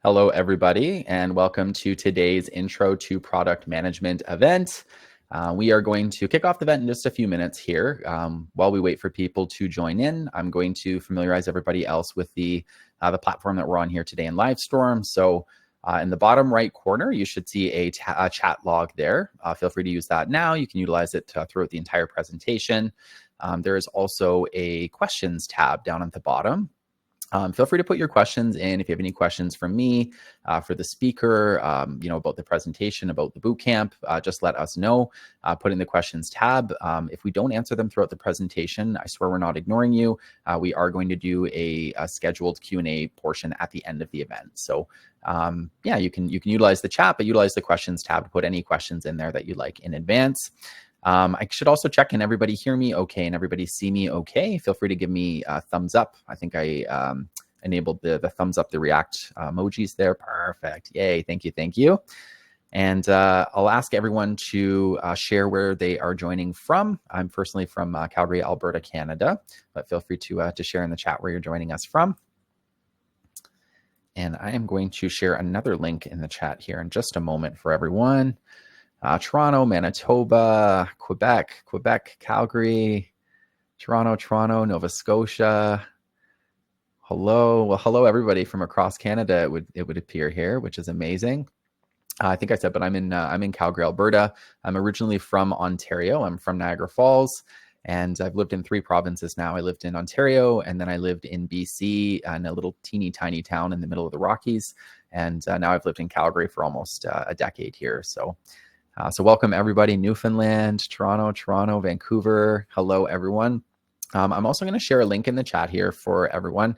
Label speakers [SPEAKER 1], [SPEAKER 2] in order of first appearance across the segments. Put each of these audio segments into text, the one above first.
[SPEAKER 1] Hello, everybody, and welcome to today's Intro to Product Management event. We are going to kick off the event in just a few minutes here. While we wait for people to join in, I'm going to familiarize everybody else with the platform that we're on here today in Livestorm. So in the bottom right corner, you should see a chat log there. Feel free to use that now. You can utilize it throughout the entire presentation. There is also a questions tab down at the bottom. Feel free to put your questions in. If you have any questions from me, for the speaker, about the presentation, about the bootcamp, just let us know. Put in the questions tab. If we don't answer them throughout the presentation, I swear we're not ignoring you. We are going to do a scheduled Q&A portion at the end of the event. So yeah, you can utilize the chat, but utilize the questions tab to put any questions in there that you like in advance. I should also check, can everybody hear me okay and everybody see me okay? Feel free to give me a thumbs up. I think I enabled the thumbs up, the react emojis there. Perfect. Yay. Thank you. Thank you. And I'll ask everyone to share where they are joining from. I'm personally from Calgary, Alberta, Canada, but feel free to share in the chat where you're joining us from. And I am going to share another link in the chat here in just a moment for everyone. Toronto, Manitoba, Quebec, Calgary, Toronto, Nova Scotia. Hello. Well, hello, everybody from across Canada, it would appear here, which is amazing. I think I said, but I'm in Calgary, Alberta. I'm originally from Ontario. I'm from Niagara Falls, and I've lived in 3 provinces now. I lived in Ontario, and then I lived in BC in a little teeny tiny town in the middle of the Rockies. And now I've lived in Calgary for almost a decade here. So welcome everybody, Newfoundland, Toronto, Vancouver. Hello, everyone. I'm also going to share a link in the chat here for everyone.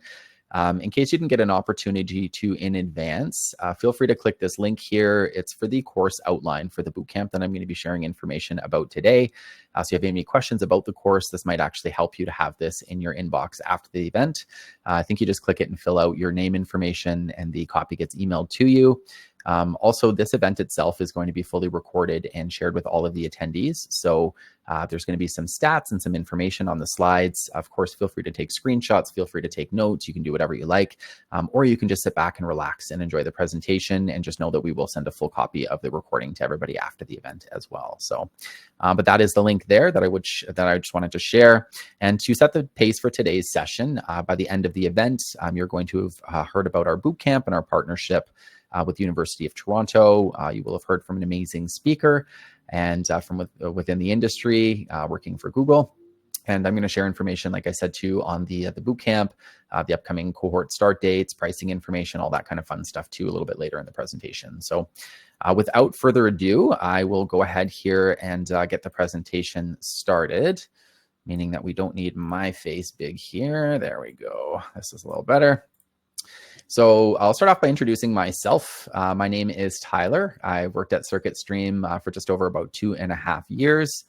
[SPEAKER 1] In case you didn't get an opportunity to in advance, feel free to click this link here. It's for the course outline for the bootcamp that I'm going to be sharing information about today. So if you have any questions about the course, this might actually help you to have this in your inbox after the event. I think you just click it and fill out your name information and the copy gets emailed to you. Also, this event itself is going to be fully recorded and shared with all of the attendees. So there's going to be some stats and some information on the slides. Of course, feel free to take screenshots, feel free to take notes. You can do whatever you like, or you can just sit back and relax and enjoy the presentation and just know that we will send a full copy of the recording to everybody after the event as well. So, but that is the link there that I just wanted to share. And to set the pace for today's session, by the end of the event, you're going to have heard about our bootcamp and our partnership with the University of Toronto. You will have heard from an amazing speaker and from within the industry, working for Google. And I'm going to share information, like I said, too, on the bootcamp, the upcoming cohort start dates, pricing information, all that kind of fun stuff, too, a little bit later in the presentation. So without further ado, I will go ahead here and get the presentation started, meaning that we don't need my face big here. There we go. This is a little better. So I'll start off by introducing myself. My name is Tyler. I worked at CircuitStream for just over about 2.5 years.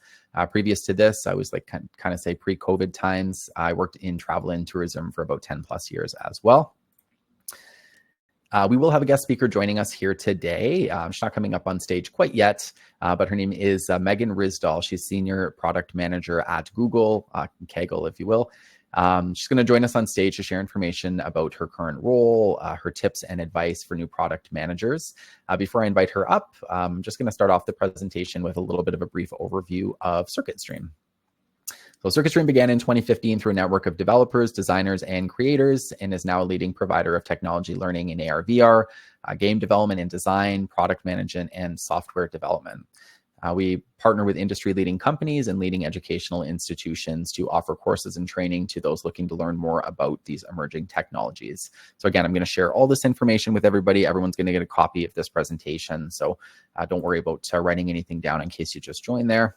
[SPEAKER 1] Previous to this, I was like kind of say pre-COVID times. I worked in travel and tourism for about 10 plus years as well. We will have a guest speaker joining us here today. She's not coming up on stage quite yet, but her name is Megan Risdal. She's Senior Product Manager at Google, Kaggle, if you will. She's going to join us on stage to share information about her current role, her tips and advice for new product managers. Before I invite her up, I'm just going to start off the presentation with a little bit of a brief overview of CircuitStream. So CircuitStream began in 2015 through a network of developers, designers, and creators, and is now a leading provider of technology learning in AR/VR, game development and design, product management, and software development. We partner with industry-leading companies and leading educational institutions to offer courses and training to those looking to learn more about these emerging technologies. So again, I'm going to share all this information with everybody. Everyone's going to get a copy of this presentation. So don't worry about writing anything down in case you just joined there.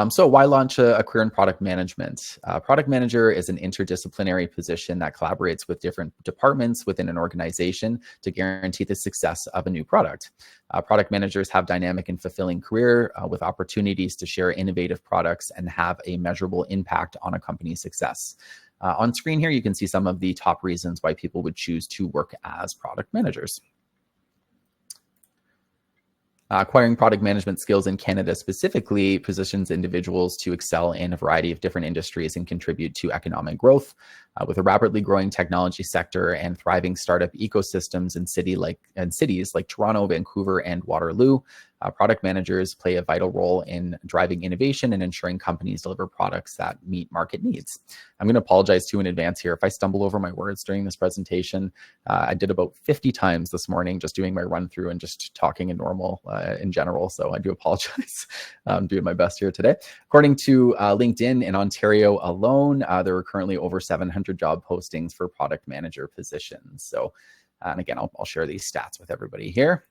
[SPEAKER 1] So why launch a career in product management? Product manager is an interdisciplinary position that collaborates with different departments within an organization to guarantee the success of a new product. Product managers have dynamic and fulfilling career with opportunities to share innovative products and have a measurable impact on a company's success. On screen here, you can see some of the top reasons why people would choose to work as product managers. Acquiring product management skills in Canada specifically positions individuals to excel in a variety of different industries and contribute to economic growth. With a rapidly growing technology sector and thriving startup ecosystems in cities like Toronto, Vancouver, and Waterloo, product managers play a vital role in driving innovation and ensuring companies deliver products that meet market needs. I'm going to apologize too in advance here if I stumble over my words during this presentation. I did about 50 times this morning just doing my run through and just talking in normal in general. So I do apologize. I'm doing my best here today. According to LinkedIn, in Ontario alone, there are currently over 700 job postings for product manager positions. So, and again, I'll share these stats with everybody here.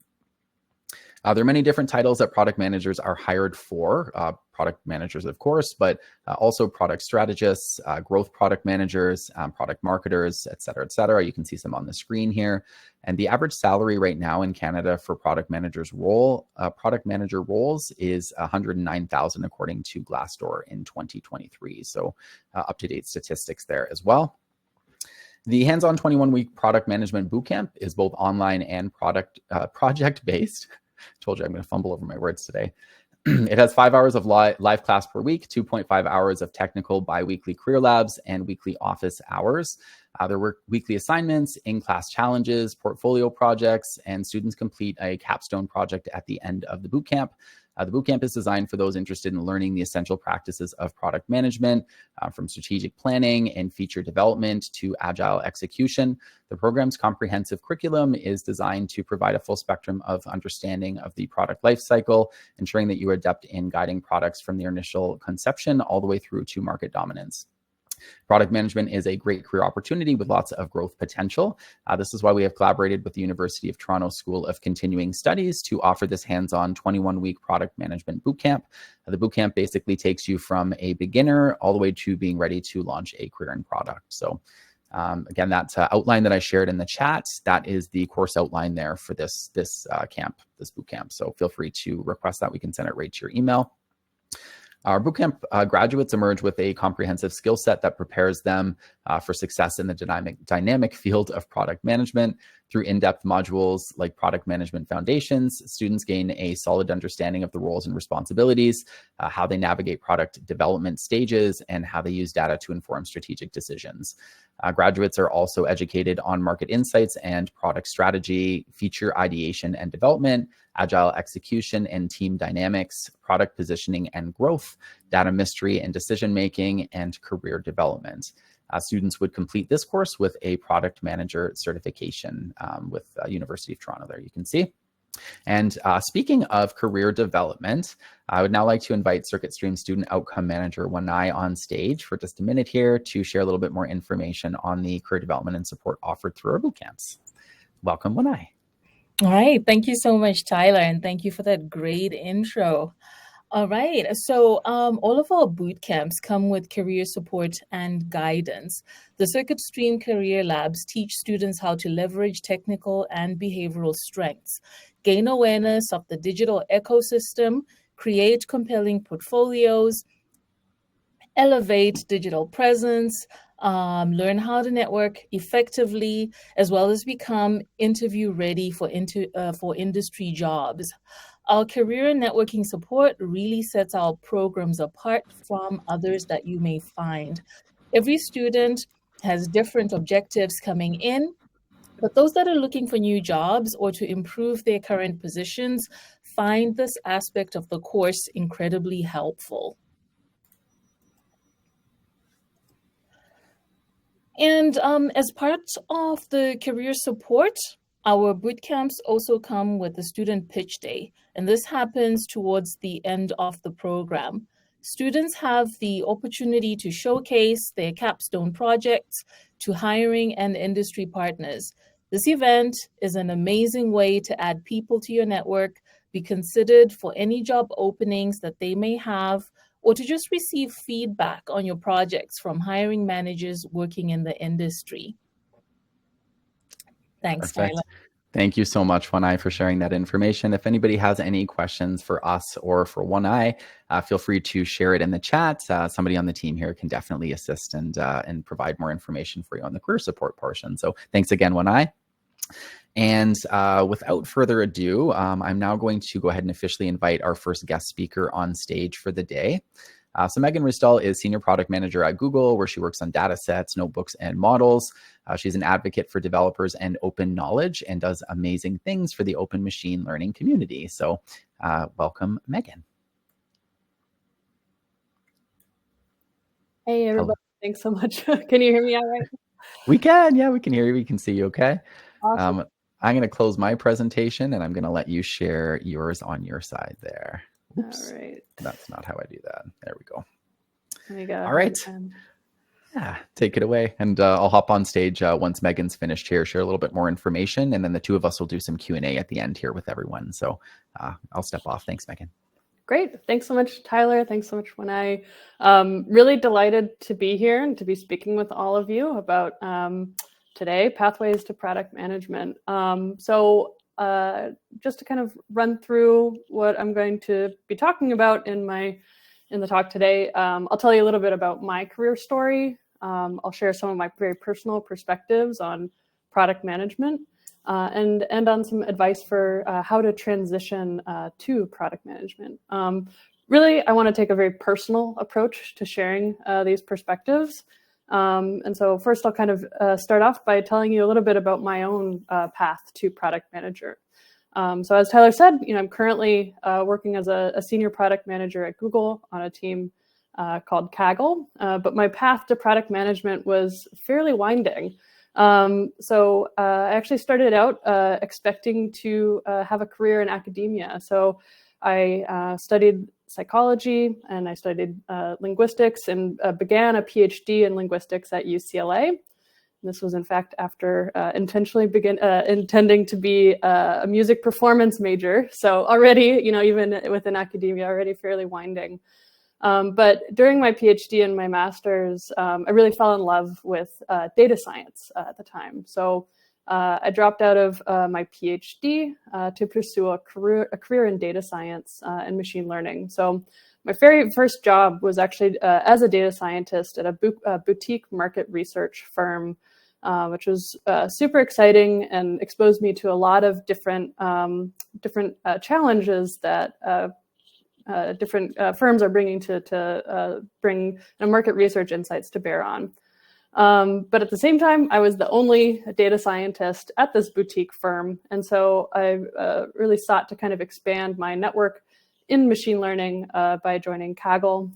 [SPEAKER 1] There are many different titles that product managers are hired for, product managers, of course, but also product strategists, growth product managers, product marketers, et cetera, et cetera. You can see some on the screen here. And the average salary right now in Canada for product manager roles is $109,000 according to Glassdoor in 2023. So up-to-date statistics there as well. The hands-on 21-week product management bootcamp is both online and project-based. Told you I'm going to fumble over my words today. It has 5 hours of live class per week, 2.5 hours of technical bi-weekly career labs, and weekly office hours. There were weekly assignments, in-class challenges, portfolio projects, and students complete a capstone project at the end of the bootcamp. The bootcamp is designed for those interested in learning the essential practices of product management, from strategic planning and feature development to agile execution. The program's comprehensive curriculum is designed to provide a full spectrum of understanding of the product lifecycle, ensuring that you are adept in guiding products from their initial conception all the way through to market dominance. Product management is a great career opportunity with lots of growth potential. This is why we have collaborated with the University of Toronto School of Continuing Studies to offer this hands-on 21-week product management bootcamp. The bootcamp basically takes you from a beginner all the way to being ready to launch a career in product. So again, that outline that I shared in the chat, that is the course outline there for this bootcamp. So feel free to request that. We can send it right to your email. Our bootcamp graduates emerge with a comprehensive skill set that prepares them for success in the dynamic field of product management. Through in-depth modules like Product Management Foundations, students gain a solid understanding of the roles and responsibilities, how they navigate product development stages, and how they use data to inform strategic decisions. Graduates are also educated on market insights and product strategy, feature ideation and development, agile execution and team dynamics, product positioning and growth, data mystery and decision-making, and career development. Students would complete this course with a product manager certification with University of Toronto there, you can see. And speaking of career development, I would now like to invite Circuit Stream Student Outcome Manager Wanai on stage for just a minute here to share a little bit more information on the career development and support offered through our boot camps. Welcome, Wanai.
[SPEAKER 2] All right. Thank you so much, Tyler, and thank you for that great intro. All right. So all of our boot camps come with career support and guidance. The Circuit Stream Career Labs teach students how to leverage technical and behavioral strengths, gain awareness of the digital ecosystem, create compelling portfolios, elevate digital presence, learn how to network effectively, as well as become interview ready for industry jobs. Our career networking support really sets our programs apart from others that you may find. Every student has different objectives coming in, but those that are looking for new jobs or to improve their current positions find this aspect of the course incredibly helpful. And as part of the career support, our boot camps also come with a student pitch day, and this happens towards the end of the program. Students have the opportunity to showcase their capstone projects to hiring and industry partners. This event is an amazing way to add people to your network, be considered for any job openings that they may have, or to just receive feedback on your projects from hiring managers working in the industry. Thanks,
[SPEAKER 1] Perfect.
[SPEAKER 2] Tyler.
[SPEAKER 1] Thank you so much, Wanai, for sharing that information. If anybody has any questions for us or for Wanai, feel free to share it in the chat. Somebody on the team here can definitely assist and provide more information for you on the career support portion. So thanks again, Wanai. And without further ado, I'm now going to go ahead and officially invite our first guest speaker on stage for the day. So Megan Risdal is Senior Product Manager at Google, where she works on data sets, notebooks, and models. She's an advocate for developers and open knowledge and does amazing things for the open machine learning community. So welcome, Megan.
[SPEAKER 3] Hey, everybody. Thanks so much. Can you hear me all right?
[SPEAKER 1] We can. Yeah, we can hear you. We can see you okay.
[SPEAKER 3] Awesome.
[SPEAKER 1] I'm going to close my presentation and I'm going to let you share yours on your side there. Oops.
[SPEAKER 3] All right.
[SPEAKER 1] That's not how I do that. There we go.
[SPEAKER 3] There you go.
[SPEAKER 1] All right. Yeah, take it away. And I'll hop on stage once Megan's finished here, share a little bit more information, and then the two of us will do some Q&A at the end here with everyone. So I'll step off. Thanks, Megan.
[SPEAKER 3] Great. Thanks so much, Tyler. Thanks so much, Winai. Really delighted to be here and to be speaking with all of you about today, Pathways to Product Management. So just to kind of run through what I'm going to be talking about in the talk today, I'll tell you a little bit about my career story. I'll share some of my very personal perspectives on product management. And on some advice for how to transition to product management. Really, I want to take a very personal approach to sharing these perspectives. And so first, I'll kind of start off by telling you a little bit about my own path to product manager. So as Tyler said, I'm currently working as a senior product manager at Google on a team called Kaggle. But my path to product management was fairly winding. So I actually started out expecting to have a career in academia. So I studied psychology and I studied linguistics and began a PhD in linguistics at UCLA. And this was, in fact, after intending to be a music performance major. So already, even within academia, already fairly winding. But during my PhD and my master's, I really fell in love with data science at the time. So I dropped out of my PhD to pursue a career in data science and machine learning. So my very first job was actually as a data scientist at a boutique market research firm, which was super exciting and exposed me to a lot of different challenges that different firms are bringing to bring market research insights to bear on. But at the same time, I was the only data scientist at this boutique firm. And so I really sought to kind of expand my network in machine learning by joining Kaggle,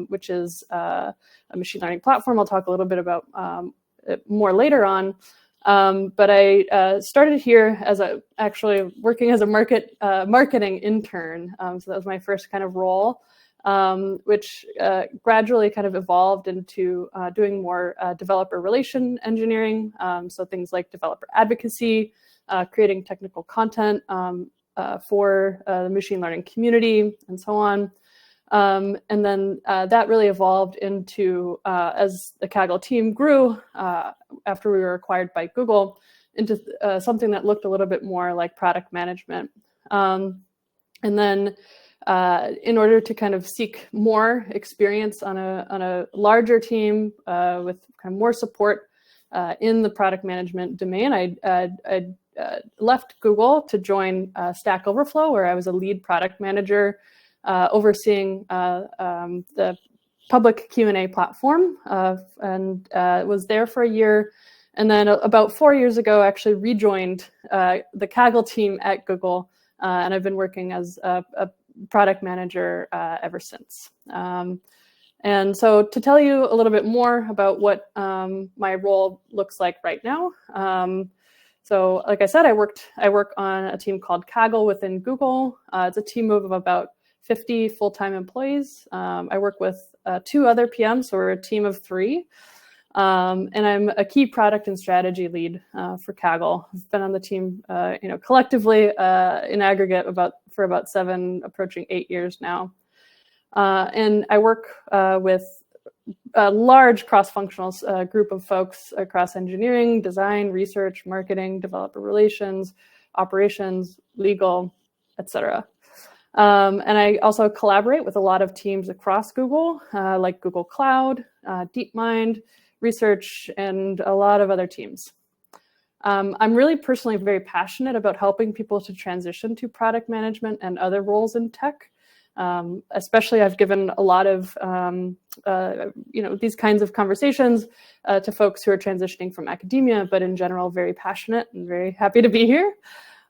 [SPEAKER 3] which is a machine learning platform I'll talk a little bit about more later on. But I started here as actually working as a marketing intern. So that was my first kind of role, which gradually kind of evolved into doing more developer relation engineering. So things like developer advocacy, creating technical content for the machine learning community, and so on. And then that really evolved into, as the Kaggle team grew after we were acquired by Google, into something that looked a little bit more like product management. And then in order to kind of seek more experience on a larger team with kind of more support in the product management domain, I left Google to join Stack Overflow, where I was a lead product manager overseeing the public Q&A platform, and was there for a year. And then about 4 years ago, actually rejoined the Kaggle team at Google, and I've been working as a product manager ever since. And so to tell you a little bit more about what my role looks like right now. So like I said, I work on a team called Kaggle within Google. It's a team of about 50 full-time employees. I work with 2 other PMs, so we're a team of 3. And I'm a key product and strategy lead for Kaggle. I've been on the team, collectively in aggregate for about 7, approaching 8 years now. And I work with a large cross-functional group of folks across engineering, design, research, marketing, developer relations, operations, legal, etc. And I also collaborate with a lot of teams across Google, like Google Cloud, DeepMind, research, and a lot of other teams. I'm really personally very passionate about helping people to transition to product management and other roles in tech. Especially, I've given a lot of these kinds of conversations to folks who are transitioning from academia, but in general, very passionate and very happy to be here.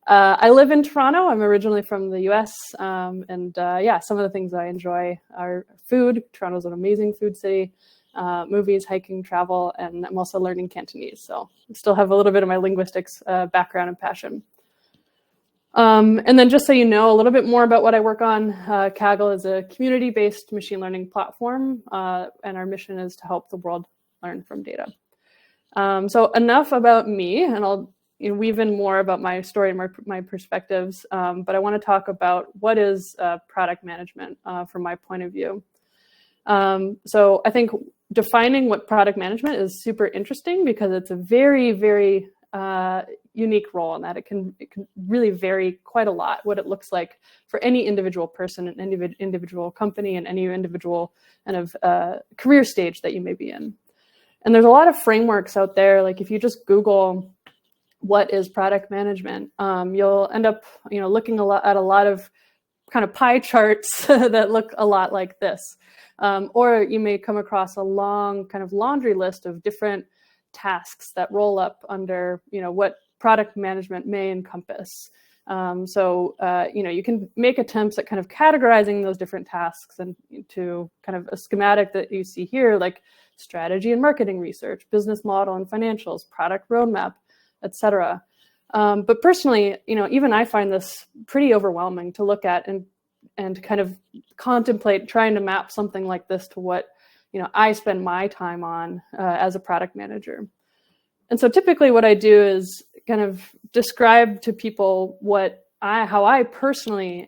[SPEAKER 3] I live in Toronto. I'm originally from the US. Some of the things I enjoy are food. Toronto's an amazing food city, movies, hiking, travel, and I'm also learning Cantonese. So I still have a little bit of my linguistics background and passion. And then just so you know a little bit more about what I work on, Kaggle is a community-based machine learning platform, and our mission is to help the world learn from data. So enough about me, and I'll weave in more about my story and my perspectives, but I want to talk about what is product management from my point of view. So I think defining what product management is super interesting because it's a very, very unique role in that it can really vary quite a lot what it looks like for any individual person, and any individual company, and any individual kind of career stage that you may be in. And there's a lot of frameworks out there. Like if you just Google what is product management, you'll end up looking at a lot of kind of pie charts that look a lot like this. Or you may come across a long kind of laundry list of different tasks that roll up under what product management may encompass. You can make attempts at kind of categorizing those different tasks into kind of a schematic that you see here, like strategy and marketing research, business model and financials, product roadmap, etc. But personally, even I find this pretty overwhelming to look at and kind of contemplate trying to map something like this to what I spend my time on as a product manager. And so typically what I do is kind of describe to people how I personally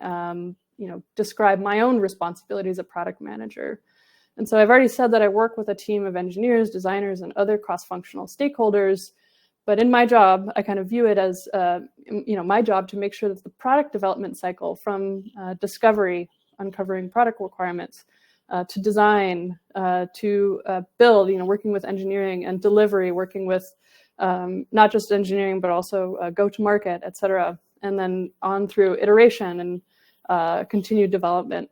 [SPEAKER 3] describe my own responsibilities as a product manager. And so I've already said that I work with a team of engineers, designers, and other cross-functional stakeholders. But in my job, I kind of view it as my job to make sure that the product development cycle from discovery, uncovering product requirements, to design, to build, working with engineering, and delivery, working with not just engineering, but also go-to-market, et cetera, and then on through iteration and continued development.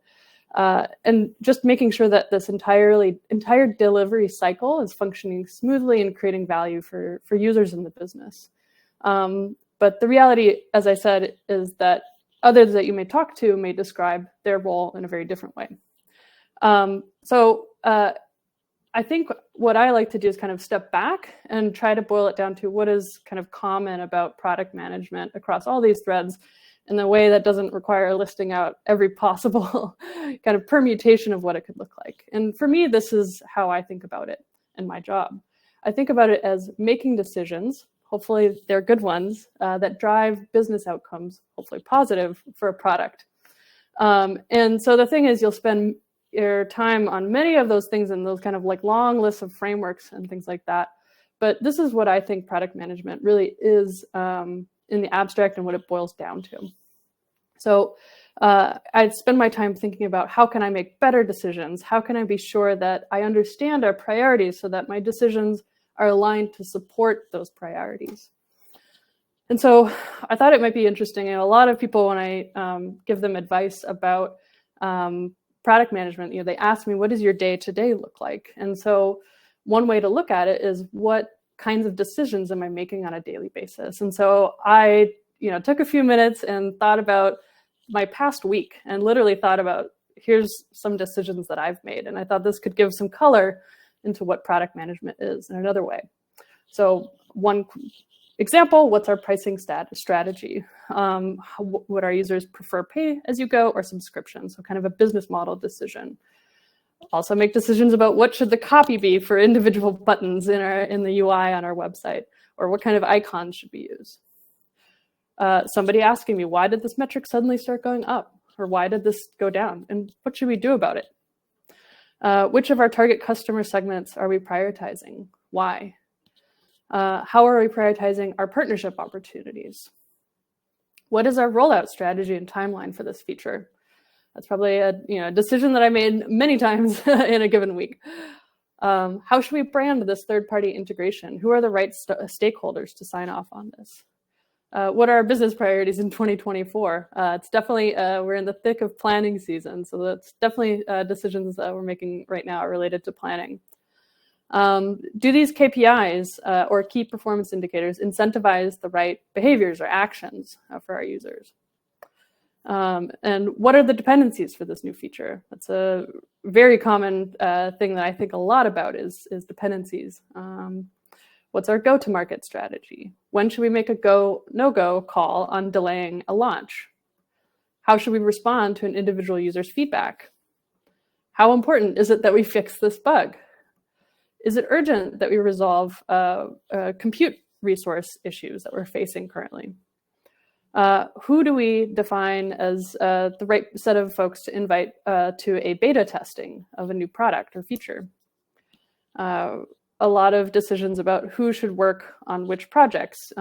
[SPEAKER 3] And just making sure that this entire delivery cycle is functioning smoothly and creating value for users in the business. But the reality, as I said, is that others that you may talk to may describe their role in a very different way. I think what I like to do is kind of step back and try to boil it down to what is kind of common about product management across all these threads in a way that doesn't require listing out every possible kind of permutation of what it could look like. And for me, this is how I think about it in my job. I think about it as making decisions, hopefully they're good ones, that drive business outcomes, hopefully positive for a product. And so the thing is, you'll spend your time on many of those things and those kind of like long lists of frameworks and things like that. But this is what I think product management really is in the abstract and what it boils down to. So I spend my time thinking about how can I make better decisions? How can I be sure that I understand our priorities so that my decisions are aligned to support those priorities? And so I thought it might be interesting. And a lot of people, when I give them advice about product management, they ask me, what does your day-to-day look like? And so one way to look at it is, what kinds of decisions am I making on a daily basis? And so I took a few minutes and thought about my past week and literally thought about, here's some decisions that I've made. And I thought this could give some color into what product management is in another way. So one example, what's our pricing strategy? Would our users prefer pay as you go or subscription? So kind of a business model decision. Also make decisions about what should the copy be for individual buttons in the UI on our website, or what kind of icons should we use. Somebody asking me, why did this metric suddenly start going up? Or why did this go down? And what should we do about it? Which of our target customer segments are we prioritizing? Why? How are we prioritizing our partnership opportunities? What is our rollout strategy and timeline for this feature? That's probably a decision that I made many times in a given week. How should we brand this third-party integration? Who are the right stakeholders to sign off on this? what are our business priorities in 2024? It's definitely, we're in the thick of planning season. So that's definitely decisions that we're making right now are related to planning. Do these KPIs or key performance indicators incentivize the right behaviors or actions for our users? And what are the dependencies for this new feature? That's a very common thing that I think a lot about is dependencies. What's our go-to-market strategy? When should we make a go, no-go call on delaying a launch? How should we respond to an individual user's feedback? How important is it that we fix this bug? Is it urgent that we resolve compute resource issues that we're facing currently? Who do we define as the right set of folks to invite to a beta testing of a new product or feature? A lot of decisions about who should work on which projects,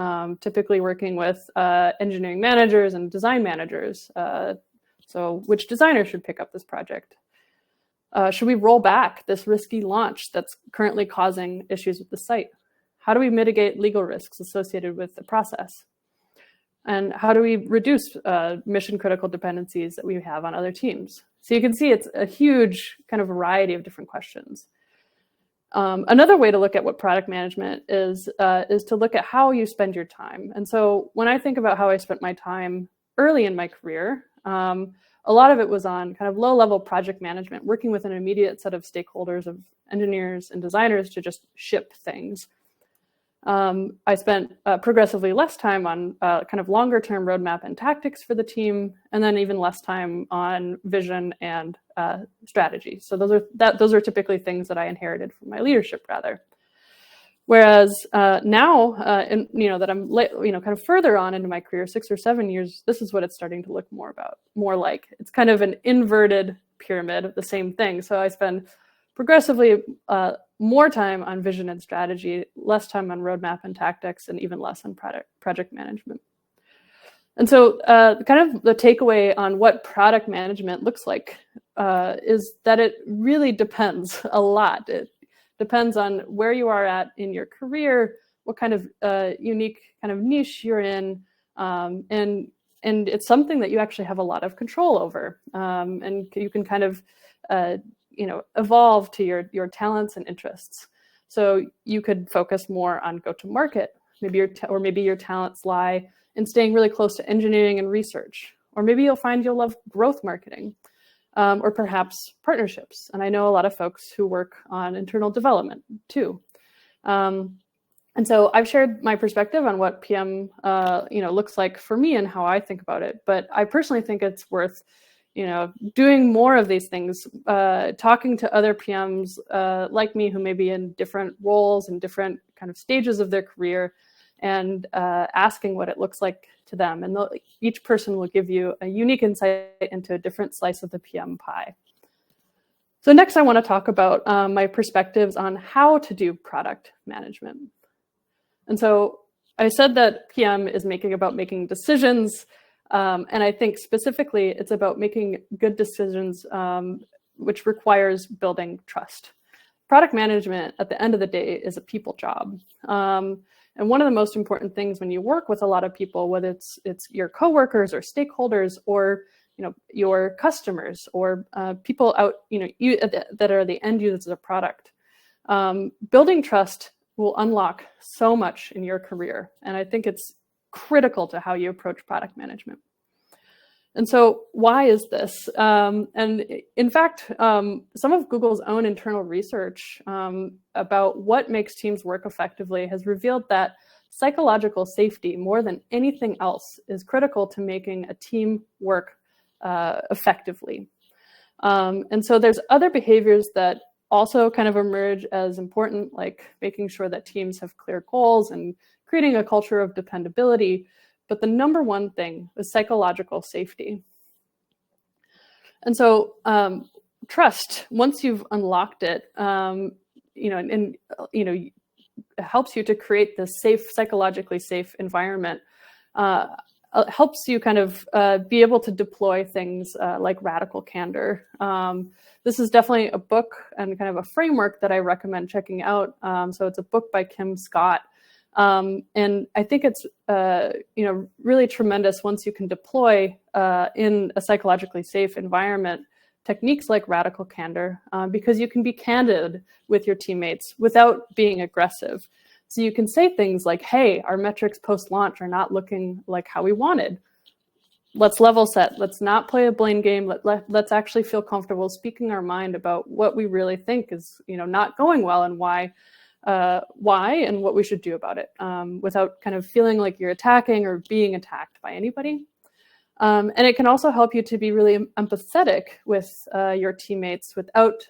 [SPEAKER 3] typically working with engineering managers and design managers. So which designer should pick up this project? Should we roll back this risky launch that's currently causing issues with the site? How do we mitigate legal risks associated with the process? And how do we reduce mission critical dependencies that we have on other teams? So you can see it's a huge kind of variety of different questions. Another way to look at what product management is to look at how you spend your time. And so when I think about how I spent my time early in my career, a lot of it was on kind of low-level project management, working with an immediate set of stakeholders of engineers and designers to just ship things. I spent progressively less time on kind of longer-term roadmap and tactics for the team, and then even less time on vision and strategy. So those are typically things that I inherited from my leadership, rather. Whereas now, that I'm kind of further on into my career, 6 or 7 years, this is what it's starting to look more like. It's kind of an inverted pyramid of the same thing. So I spend progressively more time on vision and strategy, less time on roadmap and tactics, and even less on project management. And so kind of the takeaway on what product management looks like is that it really depends a lot. It depends on where you are at in your career, what kind of unique kind of niche you're in, and it's something that you actually have a lot of control over, and you can kind of evolve to your talents and interests. So you could focus more on go-to-market, maybe your talents lie in staying really close to engineering and research, or maybe you'll find you'll love growth marketing, or perhaps partnerships. And I know a lot of folks who work on internal development too. And so I've shared my perspective on what PM looks like for me and how I think about it. But I personally think it's worth doing more of these things, talking to other PMs like me who may be in different roles and different kind of stages of their career, and asking what it looks like to them. And each person will give you a unique insight into a different slice of the PM pie. So next I want to talk about my perspectives on how to do product management. And so I said that PM is about making decisions. And I think specifically it's about making good decisions, which requires building trust. Product management at the end of the day is a people job. And one of the most important things when you work with a lot of people, whether it's your coworkers or stakeholders or your customers or people out that are the end users of the product, building trust will unlock so much in your career. And I think it's critical to how you approach product management. And so why is this? And in fact, some of Google's own internal research about what makes teams work effectively has revealed that psychological safety, more than anything else, is critical to making a team work effectively. And so there's other behaviors that also kind of emerge as important, like making sure that teams have clear goals and creating a culture of dependability. But the number one thing is psychological safety. And so trust, once you've unlocked it, it helps you to create this safe, psychologically safe environment. Helps you kind of be able to deploy things like radical candor. This is definitely a book and kind of a framework that I recommend checking out. So it's a book by Kim Scott. And I think it's really tremendous once you can deploy in a psychologically safe environment techniques like radical candor, because you can be candid with your teammates without being aggressive. So you can say things like, hey, our metrics post-launch are not looking like how we wanted. Let's level set. Let's not play a blame game. Let's actually feel comfortable speaking our mind about what we really think is not going well and why and what we should do about it, without kind of feeling like you're attacking or being attacked by anybody. And it can also help you to be really empathetic with your teammates without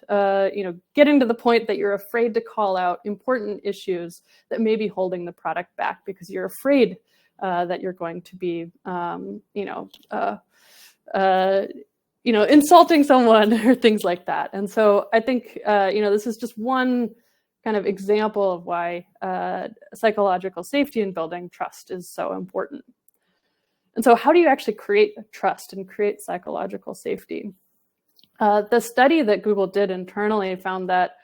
[SPEAKER 3] getting to the point that you're afraid to call out important issues that may be holding the product back because you're afraid that you're going to be insulting someone or things like that. And so I think this is just one kind of example of why psychological safety in building trust is so important. And so how do you actually create trust and create psychological safety? The study that Google did internally found that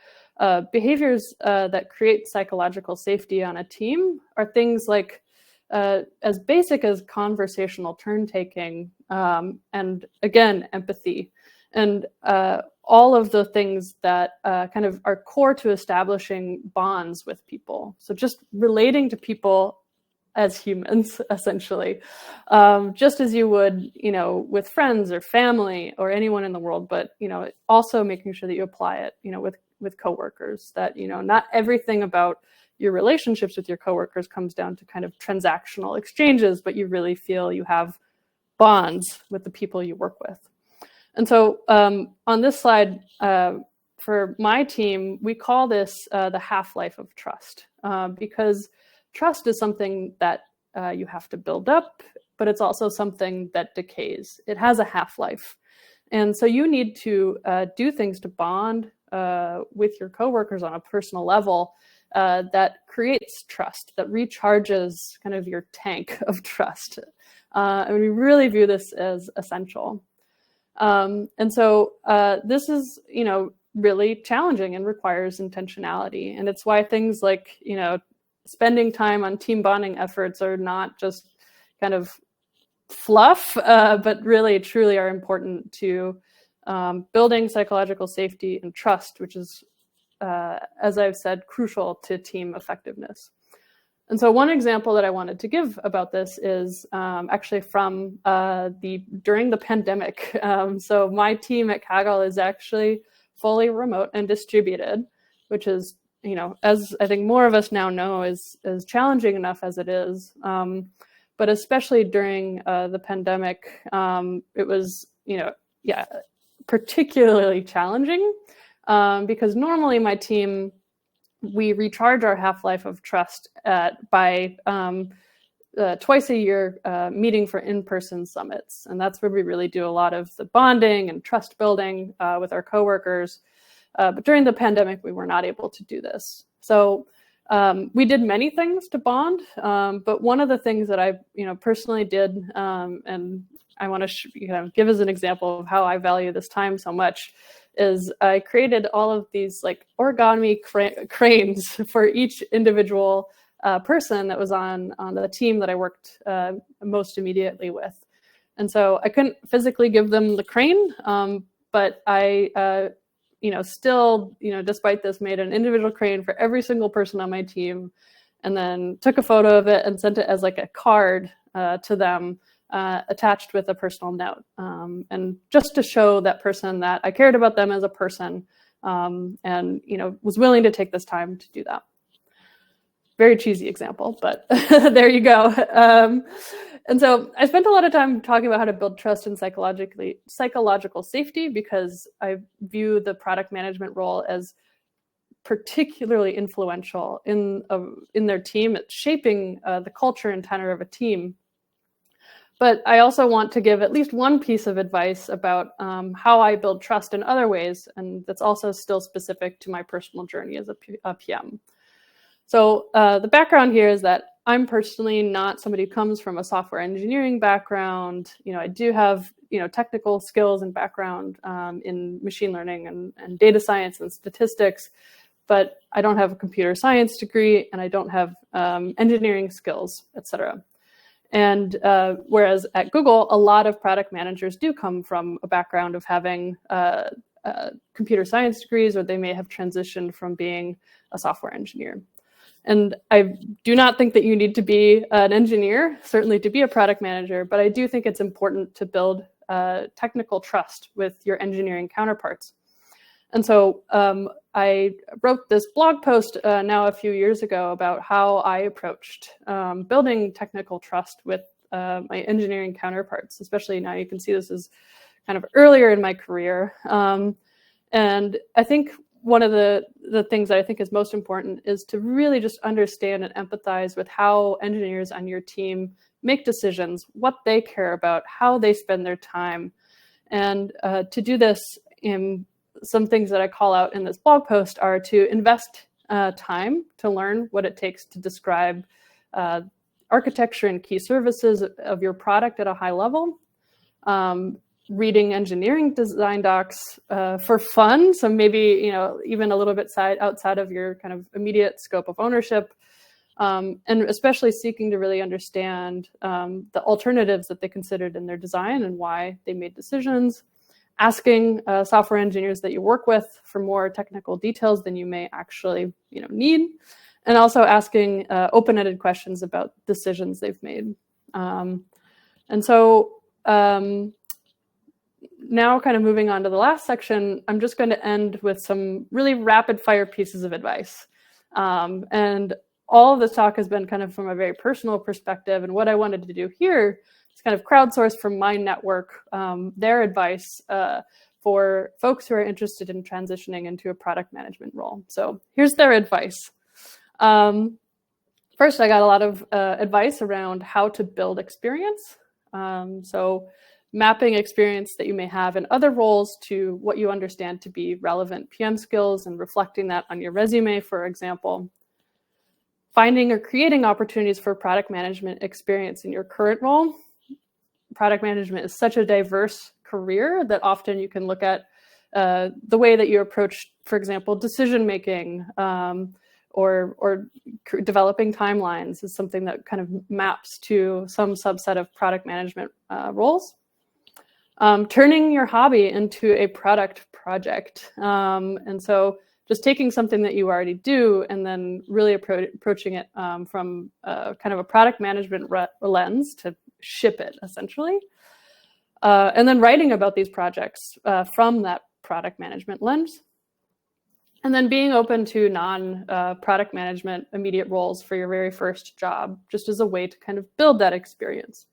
[SPEAKER 3] behaviors that create psychological safety on a team are things like as basic as conversational turn-taking, and again, empathy, and all of the things that kind of are core to establishing bonds with people. So just relating to people as humans, essentially, just as you would, with friends or family or anyone in the world, but, also making sure that you apply it, with coworkers, that, not everything about your relationships with your coworkers comes down to kind of transactional exchanges, but you really feel you have bonds with the people you work with. And so on this slide, for my team, we call this the half-life of trust, because trust is something that you have to build up, but it's also something that decays. It has a half-life. And so you need to do things to bond with your coworkers on a personal level that creates trust, that recharges kind of your tank of trust. And we really view this as essential. And so this is, really challenging and requires intentionality. And it's why things like, spending time on team bonding efforts are not just kind of fluff, but really truly are important to building psychological safety and trust, which is, as I've said, crucial to team effectiveness. And so one example that I wanted to give about this is actually from during the pandemic. So my team at Kaggle is actually fully remote and distributed, which is, as I think more of us now know, is challenging enough as it is. But especially during the pandemic, it was, particularly challenging because normally my team, we recharge our half-life of trust by twice a year meeting for in-person summits. And that's where we really do a lot of the bonding and trust building with our coworkers. But during the pandemic, we were not able to do this. So we did many things to bond, but one of the things that I personally did, and I want to give as an example of how I value this time so much, is I created all of these like origami cranes for each individual person that was on the team that I worked most immediately with. And so I couldn't physically give them the crane, but I, still, despite this, made an individual crane for every single person on my team, and then took a photo of it and sent it as like a card to them, attached with a personal note, and just to show that person that I cared about them as a person, and was willing to take this time to do that. Very cheesy example, but there you go. And so I spent a lot of time talking about how to build trust and psychological safety, because I view the product management role as particularly influential in their team. It's shaping the culture and tenor of a team. But I also want to give at least one piece of advice about how I build trust in other ways, and that's also still specific to my personal journey as a PM. So the background here is that I'm personally not somebody who comes from a software engineering background. I do have technical skills and background in machine learning and data science and statistics, but I don't have a computer science degree and I don't have engineering skills, etc. And whereas at Google, a lot of product managers do come from a background of having computer science degrees, or they may have transitioned from being a software engineer. And I do not think that you need to be an engineer, certainly to be a product manager, but I do think it's important to build technical trust with your engineering counterparts. And so I wrote this blog post now a few years ago about how I approached building technical trust with my engineering counterparts, especially now you can see this is kind of earlier in my career. And I think one of the things that I think is most important is to really just understand and empathize with how engineers on your team make decisions, what they care about, how they spend their time. And to do this, some things that I call out in this blog post are to invest time to learn what it takes to describe architecture and key services of your product at a high level. Reading engineering design docs for fun, so maybe even a little bit outside of your kind of immediate scope of ownership, and especially seeking to really understand the alternatives that they considered in their design and why they made decisions. Asking software engineers that you work with for more technical details than you may actually need, and also asking open-ended questions about decisions they've made. And so now kind of moving on to the last section, I'm just going to end with some really rapid fire pieces of advice. And all of this talk has been kind of from a very personal perspective, and what I wanted to do here is kind of crowdsource from my network their advice for folks who are interested in transitioning into a product management role. So here's their advice. First, I got a lot of advice around how to build experience. So mapping experience that you may have in other roles to what you understand to be relevant PM skills and reflecting that on your resume, for example. Finding or creating opportunities for product management experience in your current role. Product management is such a diverse career that often you can look at the way that you approach, for example, decision-making or developing timelines is something that kind of maps to some subset of product management roles. Turning your hobby into a product project. And so just taking something that you already do and then really approaching it from kind of a product management lens to ship it, essentially. And then writing about these projects from that product management lens. And then being open to non-product management immediate roles for your very first job, just as a way to kind of build that experience.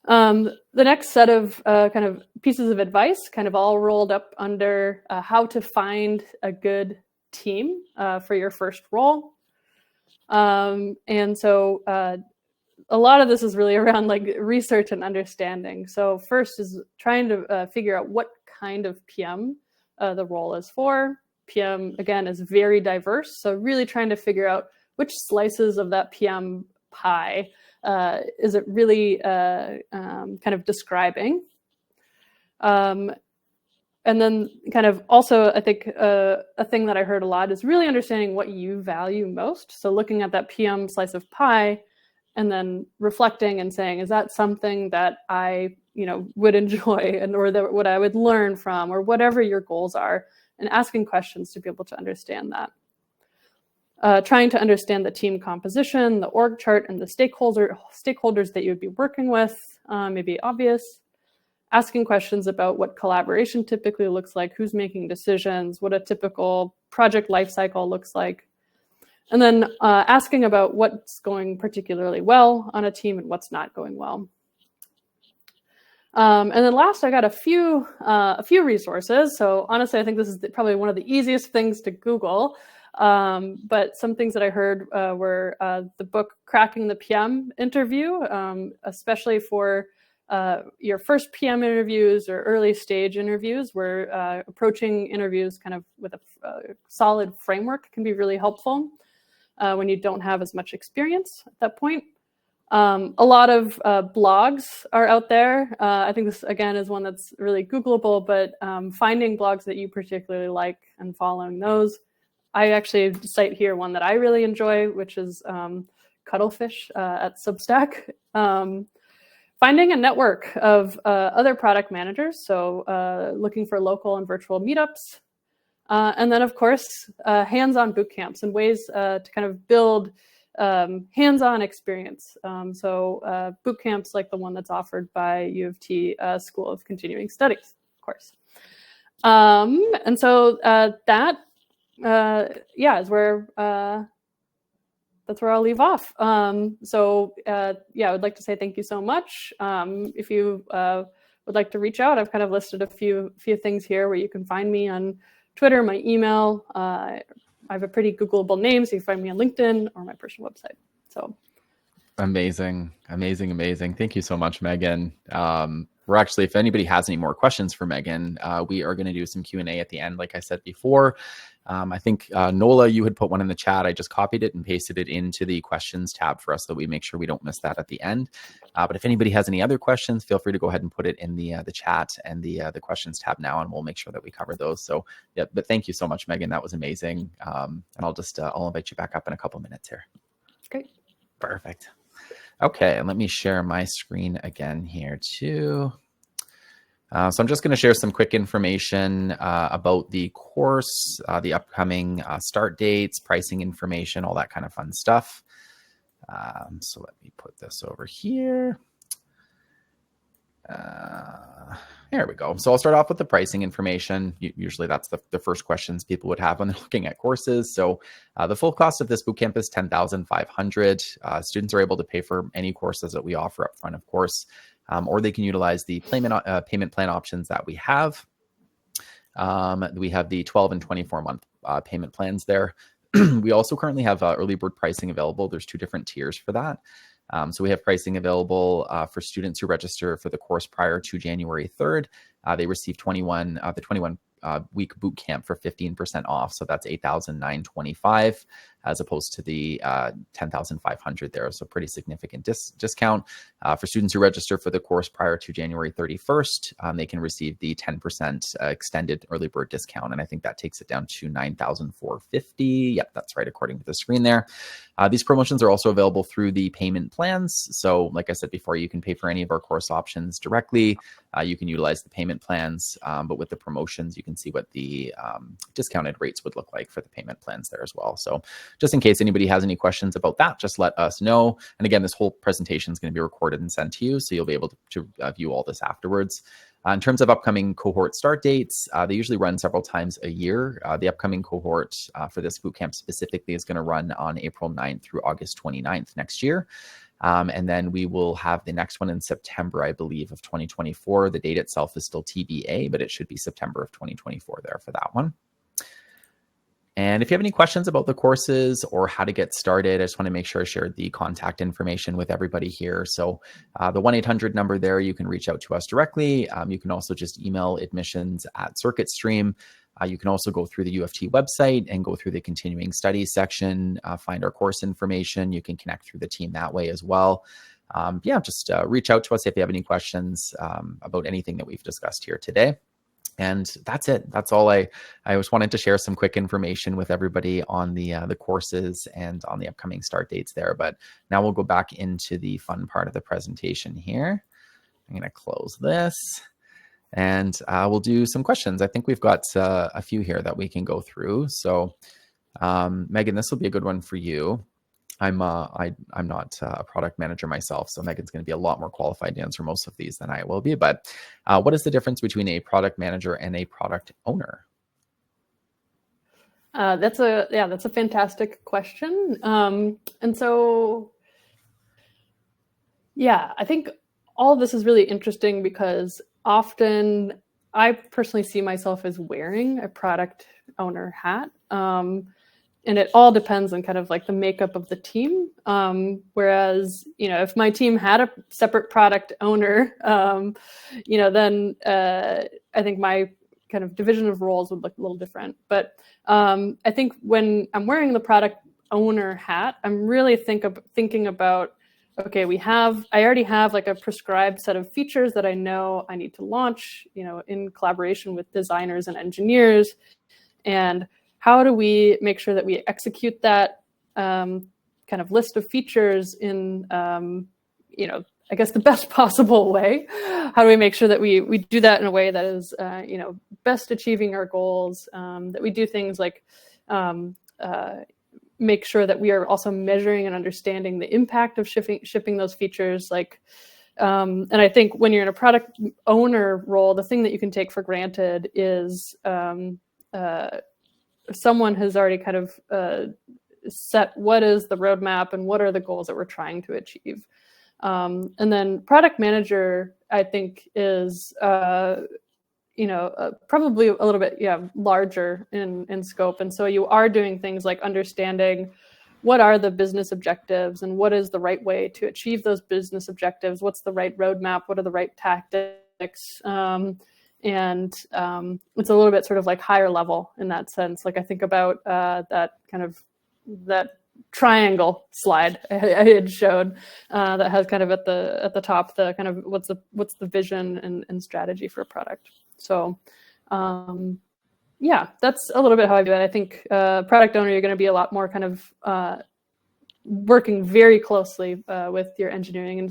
[SPEAKER 3] The next set of kind of pieces of advice kind of all rolled up under how to find a good team for your first role. And so a lot of this is really around like research and understanding. So first is trying to figure out what kind of PM the role is for. PM, again, is very diverse. So really trying to figure out which slices of that PM pie is it really kind of describing? And then kind of also, I think a thing that I heard a lot is really understanding what you value most. So looking at that PM slice of pie and then reflecting and saying, is that something that I would enjoy or that what I would learn from, or whatever your goals are, and asking questions to be able to understand that. Trying to understand the team composition, the org chart, and the stakeholders that you would be working with may be obvious. Asking questions about what collaboration typically looks like, who's making decisions, what a typical project lifecycle looks like. And then asking about what's going particularly well on a team and what's not going well. And then last, I got a few resources. So honestly, I think this is probably one of the easiest things to Google. But some things that I heard were the book Cracking the PM Interview, especially for your first PM interviews or early stage interviews, where approaching interviews kind of with a solid framework can be really helpful when you don't have as much experience at that point. A lot of blogs are out there. I think this, again, is one that's really Googleable, but finding blogs that you particularly like and following those. I actually cite here one that I really enjoy, which is Cuttlefish at Substack. Finding a network of other product managers, so looking for local and virtual meetups. And then, of course, hands-on boot camps and ways to kind of build hands-on experience. So boot camps like the one that's offered by U of T School of Continuing Studies, of course. And so that, is where that's where I'll leave off. I would like to say thank you so much. If you would like to reach out, I've kind of listed a few things here where you can find me on Twitter, my email. I have a pretty Googleable name, so you can find me on LinkedIn or my personal website. So
[SPEAKER 1] amazing. Thank you so much, Megan. We're actually, if anybody has any more questions for Megan, we are going to do some Q&A at the end, like I said before. I think, Nola, you had put one in the chat. I just copied it and pasted it into the questions tab for us so that we make sure we don't miss that at the end. But if anybody has any other questions, feel free to go ahead and put it in the chat and the questions tab now, and we'll make sure that we cover those. So, yeah, but thank you so much, Megan. That was amazing. And I'll invite you back up in a couple minutes here.
[SPEAKER 3] Great.
[SPEAKER 1] Perfect. Okay, and let me share my screen again here too. So I'm just going to share some quick information about the course, the upcoming start dates, pricing information, all that kind of fun stuff. So let me put this over here. There we go. So I'll start off with the pricing information. Usually that's the first questions people would have when they're looking at courses. So the full cost of this bootcamp is $10,500. Students are able to pay for any courses that we offer up front, of course, or they can utilize the payment plan options that we have. We have the 12 and 24-month payment plans there. We also currently have early bird pricing available. There's 2 different tiers for that. So we have pricing available for students who register for the course prior to January 3rd. They receive the 21 week boot camp for 15% off. So that's $8,925 as opposed to the $10,500 there. So pretty significant discount. For students who register for the course prior to January 31st, they can receive the 10% extended early bird discount. And I think that takes it down to $9,450. Yep, that's right, according to the screen there. These promotions are also available through the payment plans. So like I said before, you can pay for any of our course options directly. You can utilize the payment plans, but with the promotions, you can see what the discounted rates would look like for the payment plans there as well. So just in case anybody has any questions about that, just let us know. And again, this whole presentation is going to be recorded and sent to you, so you'll be able to view all this afterwards. In terms of upcoming cohort start dates, they usually run several times a year. The upcoming cohort for this bootcamp specifically is going to run on April 9th through August 29th next year. And then we will have the next one in September, I believe, of 2024. The date itself is still TBA, but it should be September of 2024 there for that one. And if you have any questions about the courses or how to get started, I just want to make sure I shared the contact information with everybody here. So the 1-800 number there, you can reach out to us directly. You can also just email admissions@CircuitStream. You can also go through the U of T website and go through the continuing studies section, find our course information. You can connect through the team that way as well. Just reach out to us if you have any questions about anything that we've discussed here today. And that's it. That's all I just wanted to share some quick information with everybody on the courses and on the upcoming start dates there. But now we'll go back into the fun part of the presentation here. I'm going to close this and we'll do some questions. I think we've got a few here that we can go through. So Megan, this will be a good one for you. I'm not a product manager myself, so Megan's going to be a lot more qualified to answer most of these than I will be. But what is the difference between a product manager and a product owner?
[SPEAKER 3] That's a fantastic question. And so, I think all of this is really interesting because often I personally see myself as wearing a product owner hat. And it all depends on kind of like the makeup of the team. Whereas, if my team had a separate product owner, then I think my kind of division of roles would look a little different. But I think when I'm wearing the product owner hat, I'm really thinking about, okay, I already have like a prescribed set of features that I know I need to launch, in collaboration with designers and engineers. And how do we make sure that we execute that kind of list of features in, I guess the best possible way? How do we make sure that we do that in a way that is, best achieving our goals, that we do things like make sure that we are also measuring and understanding the impact of shipping those features. And I think when you're in a product owner role, the thing that you can take for granted is someone has already kind of set what is the roadmap and what are the goals that we're trying to achieve. And then product manager, I think, is probably a little bit larger in scope. And so you are doing things like understanding what are the business objectives and what is the right way to achieve those business objectives, what's the right roadmap, what are the right tactics. And it's a little bit sort of like higher level in that sense. Like I think about that triangle slide I had showed that has kind of at the top the kind of what's the vision and strategy for a product. So that's a little bit how I do it. I think product owner, you're going to be a lot more kind of working very closely with your engineering and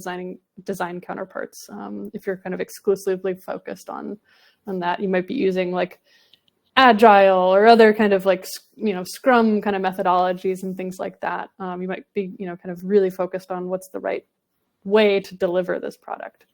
[SPEAKER 3] design counterparts. If you're kind of exclusively focused on that, you might be using like Agile or other kind of like, Scrum kind of methodologies and things like that. You might be, kind of really focused on what's the right way to deliver this product.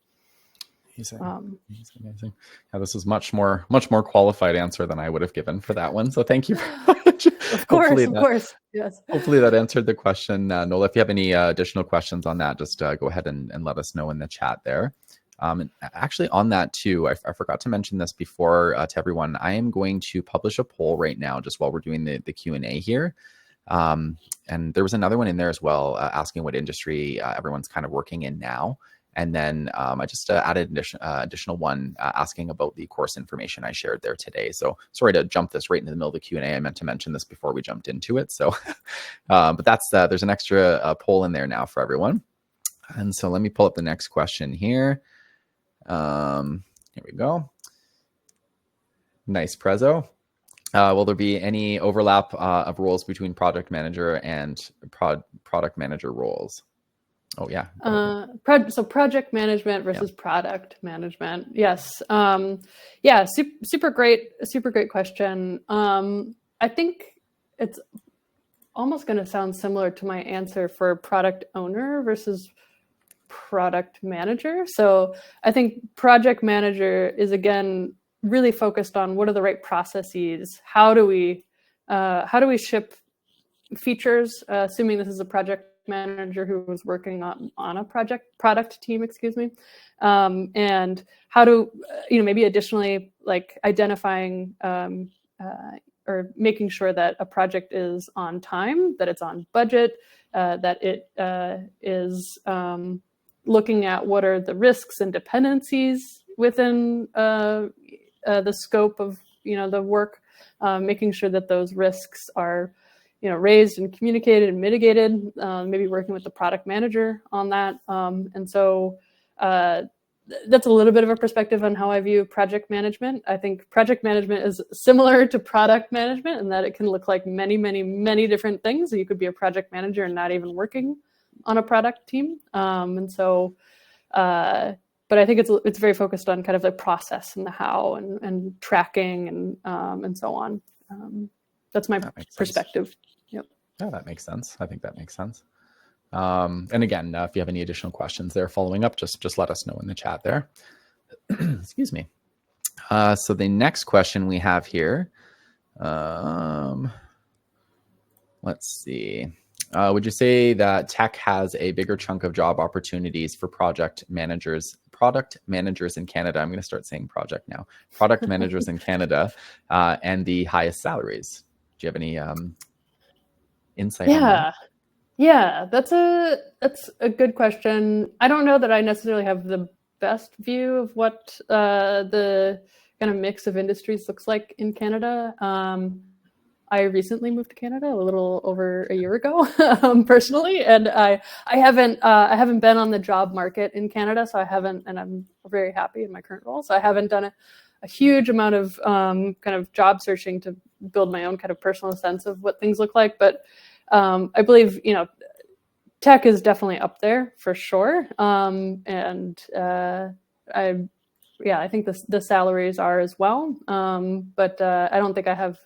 [SPEAKER 1] Amazing. Yeah, this is much more qualified answer than I would have given for that one. So thank you very much.
[SPEAKER 3] Of course. Yes.
[SPEAKER 1] Hopefully that answered the question. Nola, if you have any additional questions on that, just go ahead and let us know in the chat there. And actually on that too, I forgot to mention this before to everyone. I am going to publish a poll right now just while we're doing the Q&A here. And there was another one in there as well, asking what industry everyone's kind of working in now. And then I just added additional one asking about the course information I shared there today. So sorry to jump this right into the middle of the Q&A. I meant to mention this before we jumped into it. So, but that's there's an extra poll in there now for everyone. And so let me pull up the next question here. Here we go. Nice, Prezzo. Will there be any overlap of roles between project manager and product manager roles? Oh yeah.
[SPEAKER 3] So project management versus product management. Yes. Super great question. I think it's almost going to sound similar to my answer for product owner versus product manager. So I think project manager is, again, really focused on what are the right processes. How do we ship features, assuming this is a project manager who was working on a product team, and how to, maybe additionally like identifying or making sure that a project is on time, that it's on budget, that it is looking at what are the risks and dependencies within the scope of the work, making sure that those risks are raised and communicated and mitigated, maybe working with the product manager on that. And so that's a little bit of a perspective on how I view project management. I think project management is similar to product management in that it can look like many, many, many different things. You could be a project manager and not even working on a product team. But I think it's very focused on kind of the process and the how and tracking and so on. That's my perspective. Yep.
[SPEAKER 1] Yeah, that makes sense. I think that makes sense. And again, if you have any additional questions there following up, just let us know in the chat there. Excuse me. So the next question we have here, let's see. Would you say that tech has a bigger chunk of job opportunities for product managers in Canada? I'm going to start saying project now. Product managers in Canada and the highest salaries. Do you have any insight on that?
[SPEAKER 3] Yeah, that's a good question. I don't know that I necessarily have the best view of what the kind of mix of industries looks like in Canada. I recently moved to Canada a little over a year ago, personally, and I haven't been on the job market in Canada, so I haven't, and I'm very happy in my current role, so I haven't done a huge amount of kind of job searching to build my own kind of personal sense of what things look like. But I believe, tech is definitely up there for sure. I think the salaries are as well. But I don't think I have,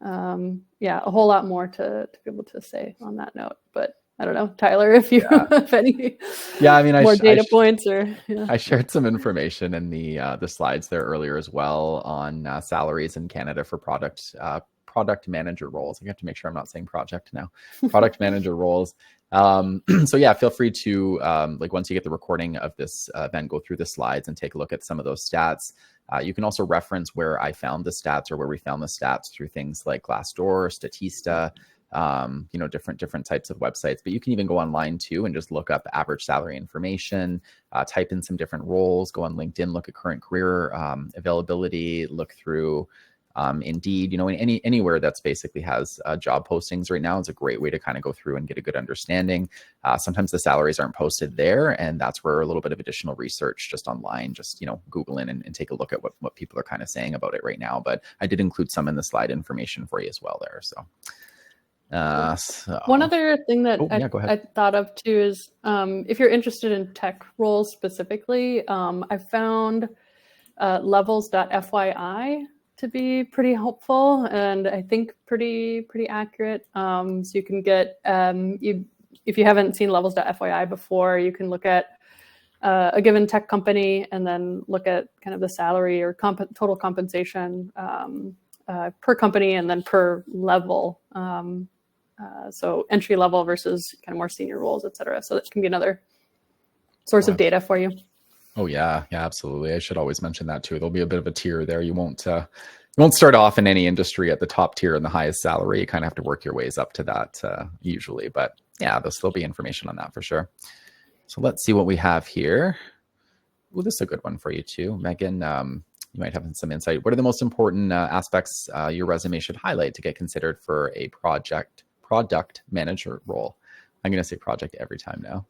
[SPEAKER 3] a whole lot more to be able to say on that note. But I don't know, Tyler, if you have any more data points or. Yeah.
[SPEAKER 1] I shared some information in the slides there earlier as well on salaries in Canada for product manager roles. I have to make sure I'm not saying project now. Product manager roles. So yeah, feel free to once you get the recording of this event, go through the slides and take a look at some of those stats. You can also reference where I found the stats or where we found the stats through things like Glassdoor, Statista, different types of websites. But you can even go online too and just look up average salary information, type in some different roles, go on LinkedIn, look at current career availability, look through Indeed, anywhere that's basically has job postings right now is a great way to kind of go through and get a good understanding. Sometimes the salaries aren't posted there, and that's where a little bit of additional research just online, just Google in and take a look at what people are kind of saying about it right now. But I did include some in the slide information for you as well there. So
[SPEAKER 3] one other thing that
[SPEAKER 1] go ahead.
[SPEAKER 3] I thought of too is if you're interested in tech roles specifically, I found levels.fyi to be pretty helpful and I think pretty accurate. So you can get, if you haven't seen levels.fyi before, you can look at a given tech company and then look at kind of the salary or total compensation per company and then per level. So entry level versus kind of more senior roles, et cetera. So that can be another source of data for you.
[SPEAKER 1] Oh yeah, absolutely. I should always mention that too. There'll be a bit of a tier there. You won't start off in any industry at the top tier and the highest salary. You kind of have to work your ways up to that usually. But yeah, there'll still be information on that for sure. So let's see what we have here. Well, this is a good one for you too, Megan. You might have some insight. What are the most important aspects your resume should highlight to get considered for a product manager role? I'm going to say project every time now.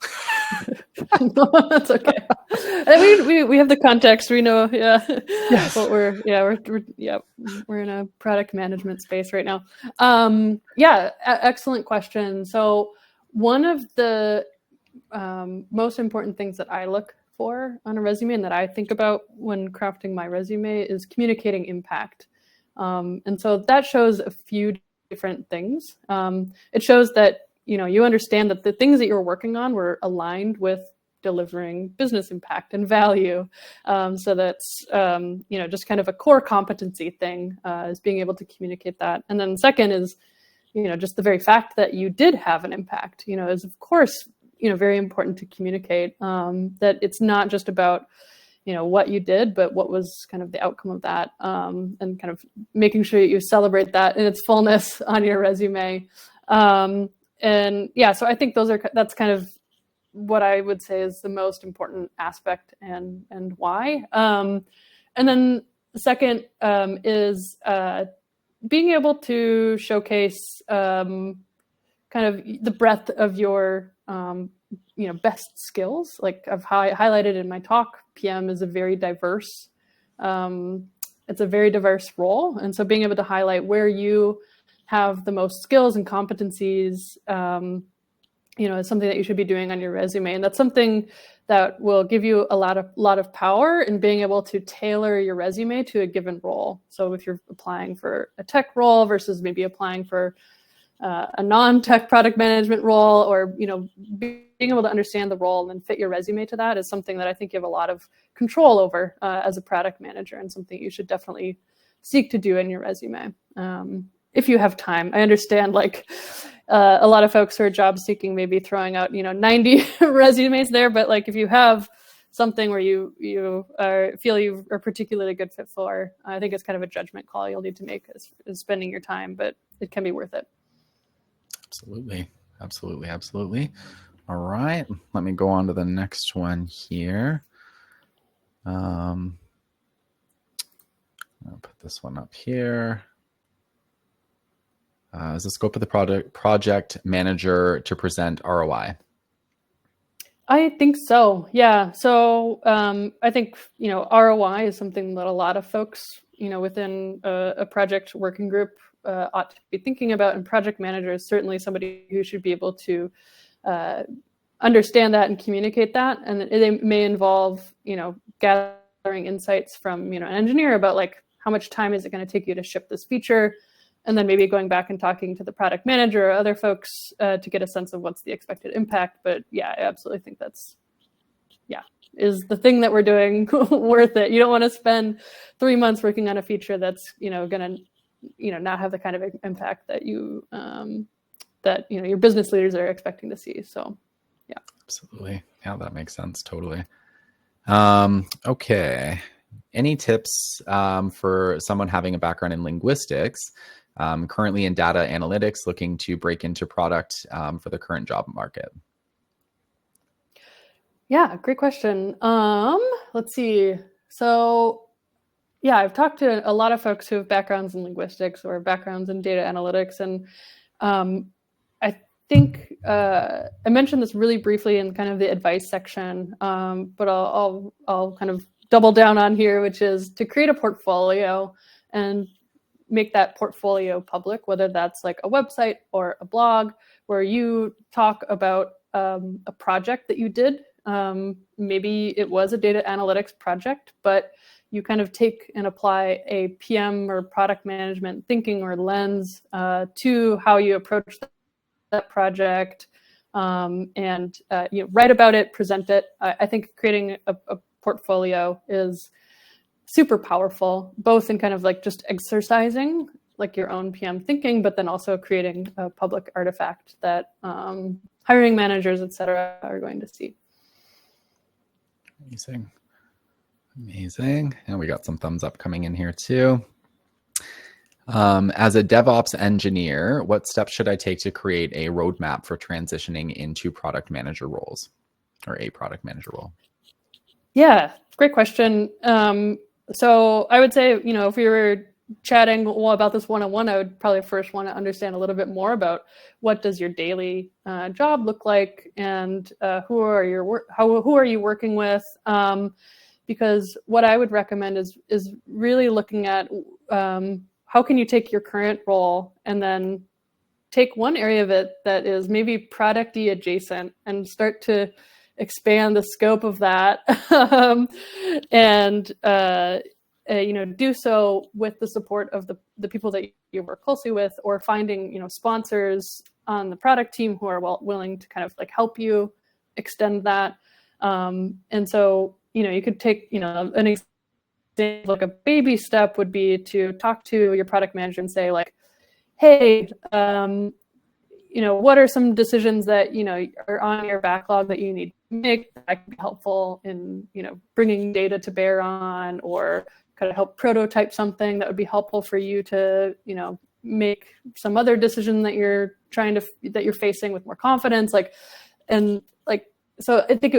[SPEAKER 3] That's okay. I mean, we have the context. We know,
[SPEAKER 1] Yes.
[SPEAKER 3] But we're in a product management space right now. Excellent question. So one of the most important things that I look for on a resume and that I think about when crafting my resume is communicating impact. And so that shows a few different things. It shows that you understand that the things that you're working on were aligned with delivering business impact and value. So that's, just kind of a core competency thing is being able to communicate that. And then second is, just the very fact that you did have an impact, is of course, very important to communicate that it's not just about, what you did, but what was kind of the outcome of that and kind of making sure that you celebrate that in its fullness on your resume. So I think that's kind of what I would say is the most important aspect and why. And then the second is being able to showcase kind of the breadth of your best skills. Like I've highlighted in my talk, PM is a very diverse, it's a very diverse role. And so being able to highlight where you have the most skills and competencies, is something that you should be doing on your resume. And that's something that will give you a lot of power in being able to tailor your resume to a given role. So if you're applying for a tech role versus maybe applying for a non-tech product management role, or being able to understand the role and then fit your resume to that is something that I think you have a lot of control over as a product manager, and something you should definitely seek to do in your resume. If you have time. I understand a lot of folks who are job seeking maybe throwing out 90 resumes there, but if you have something where you feel you are particularly good fit for, I think it's kind of a judgment call you'll need to make as spending your time, but it can be worth it.
[SPEAKER 1] Absolutely. All right, let me go on to the next one here. I'll put this one up here. Is the scope of the project manager to present ROI?
[SPEAKER 3] I think so. Yeah. So I think, ROI is something that a lot of folks, within a project working group ought to be thinking about. And project manager is certainly somebody who should be able to understand that and communicate that. And it may involve, gathering insights from, an engineer about like, how much time is it going to take you to ship this feature? And then maybe going back and talking to the product manager or other folks to get a sense of what's the expected impact. But yeah, I absolutely think is the thing that we're doing worth it? You don't want to spend 3 months working on a feature that's, going to, not have the kind of impact that your business leaders are expecting to see. So, yeah.
[SPEAKER 1] Absolutely. Yeah, that makes sense. Totally. Okay. Any tips for someone having a background in linguistics, currently in data analytics, looking to break into product for the current job market?
[SPEAKER 3] Yeah, great question. Let's see. So, yeah, I've talked to a lot of folks who have backgrounds in linguistics or backgrounds in data analytics, and I think I mentioned this really briefly in kind of the advice section, but I'll kind of double down on here, which is to create a portfolio and make that portfolio public, whether that's like a website or a blog where you talk about a project that you did. Maybe it was a data analytics project, but you kind of take and apply a PM or product management thinking or lens to how you approach that project, and write about it, present it. I think creating a portfolio is super powerful, both in kind of like just exercising like your own PM thinking, but then also creating a public artifact that hiring managers, et cetera, are going to see.
[SPEAKER 1] Amazing. And we got some thumbs up coming in here too. As a DevOps engineer, what steps should I take to create a roadmap for transitioning into product manager roles or a product manager role?
[SPEAKER 3] Yeah, great question. So I would say, if we were chatting about this one-on-one, I would probably first want to understand a little bit more about what does your daily job look like, and who are you working with? Because what I would recommend is really looking at how can you take your current role and then take one area of it that is maybe product-y adjacent and start to expand the scope of that, and do so with the support of the people that you work closely with, or finding sponsors on the product team who are willing to kind of like help you extend that. And so you could take an example, like a baby step would be to talk to your product manager and say like, hey, what are some decisions that are on your backlog that you need to make that can be helpful in bringing data to bear on, or kind of help prototype something that would be helpful for you to make some other decision that you're facing with more confidence, so I think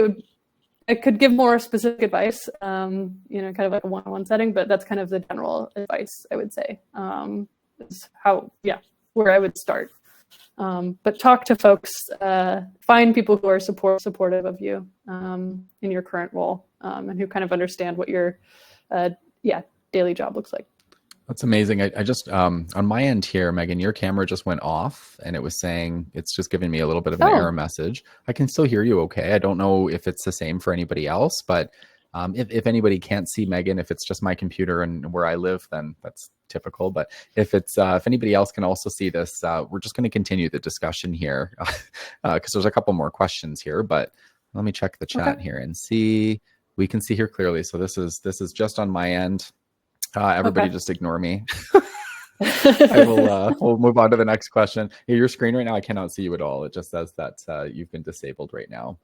[SPEAKER 3] I could give more specific advice, kind of like a one-on-one setting, but that's kind of the general advice I would say, is where I would start. But talk to folks, find people who are supportive of you in your current role, and who kind of understand what your daily job looks like.
[SPEAKER 1] That's amazing. I just, on my end here, Megan, your camera just went off and it was saying, it's just giving me a little bit of an error message. I can still hear you okay. I don't know if it's the same for anybody else, but if anybody can't see Megan, if it's just my computer and where I live, then that's typical. But if anybody else can also see this, we're just going to continue the discussion here because there's a couple more questions here, but let me check the chat here and see. We can see here clearly. So this is just on my end. Everybody just ignore me. We'll move on to the next question. Your screen right now, I cannot see you at all. It just says that you've been disabled right now.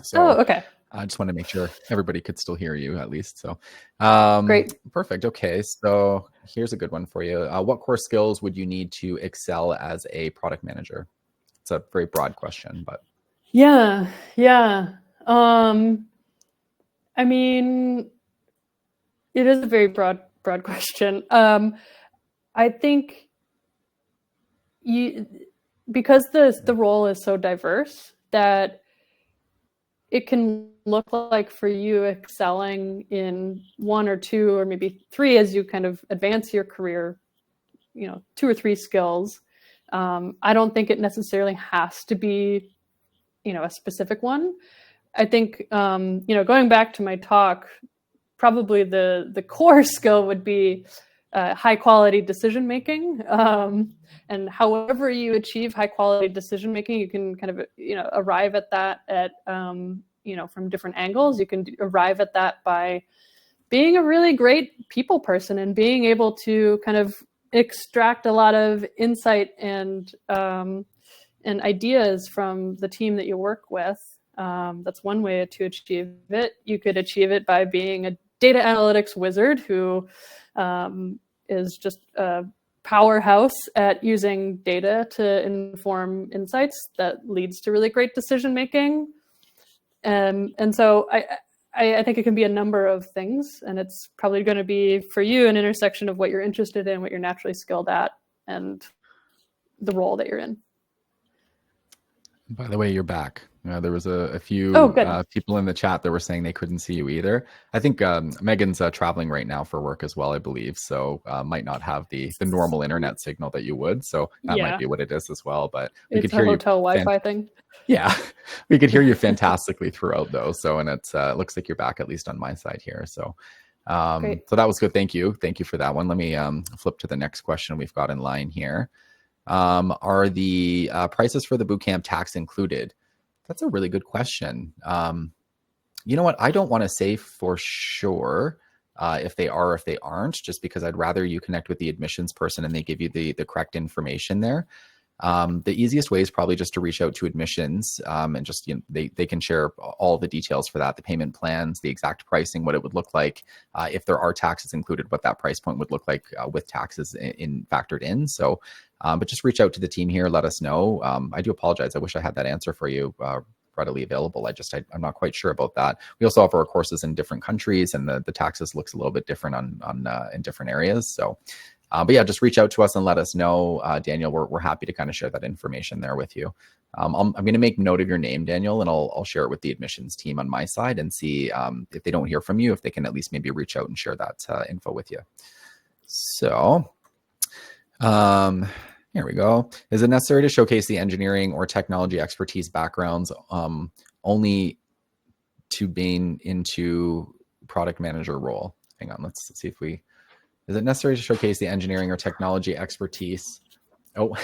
[SPEAKER 1] So
[SPEAKER 3] okay.
[SPEAKER 1] I just want to make sure everybody could still hear you at least. So
[SPEAKER 3] great.
[SPEAKER 1] Perfect. Okay. So here's a good one for you. What core skills would you need to excel as a product manager? It's a very broad question, but.
[SPEAKER 3] Yeah. I mean, it is a very broad question. I think because the role is so diverse that it can look like for you excelling in 1 or 2 or maybe 3 as you kind of advance your career, 2 or 3 skills. I don't think it necessarily has to be, a specific one. I think, going back to my talk, probably the core skill would be high quality decision making. And however you achieve high quality decision making, you can kind of arrive at that from different angles. You can arrive at that by being a really great people person and being able to kind of extract a lot of insight and ideas from the team that you work with. That's one way to achieve it. You could achieve it by being a data analytics wizard who is just a powerhouse at using data to inform insights that leads to really great decision making. And so I think it can be a number of things, and it's probably going to be for you an intersection of what you're interested in, what you're naturally skilled at, and the role that you're in.
[SPEAKER 1] By the way, you're back. There was a few people in the chat that were saying they couldn't see you either. I think Megan's traveling right now for work as well, I believe. So might not have the normal internet signal that you would. So that might be what it is as well. But we could hear
[SPEAKER 3] hotel Wi-Fi thing.
[SPEAKER 1] Yeah, we could hear you fantastically throughout though. So, and it looks like you're back at least on my side here. So, so that was good. Thank you for that one. Let me flip to the next question we've got in line here. Are the prices for the bootcamp tax included? That's a really good question. You know what? I don't want to say for sure if they are or if they aren't, just because I'd rather you connect with the admissions person and they give you the correct information there. The easiest way is probably just to reach out to admissions and just, they can share all the details for that, the payment plans, the exact pricing, what it would look like, if there are taxes included, what that price point would look like with taxes factored in. So, but just reach out to the team here, let us know. I do apologize. I wish I had that answer for you readily available. I'm not quite sure about that. We also offer our courses in different countries, and the taxes looks a little bit different in different areas. So. But yeah, just reach out to us and let us know, Daniel. We're happy to kind of share that information there with you. I'm going to make note of your name, Daniel, and I'll share it with the admissions team on my side and see if they don't hear from you, if they can at least maybe reach out and share that info with you. So here we go. Is it necessary to showcase the engineering or technology expertise backgrounds only to being into product manager role? Hang on, let's see if we. Is it necessary to showcase the engineering or technology expertise? Oh,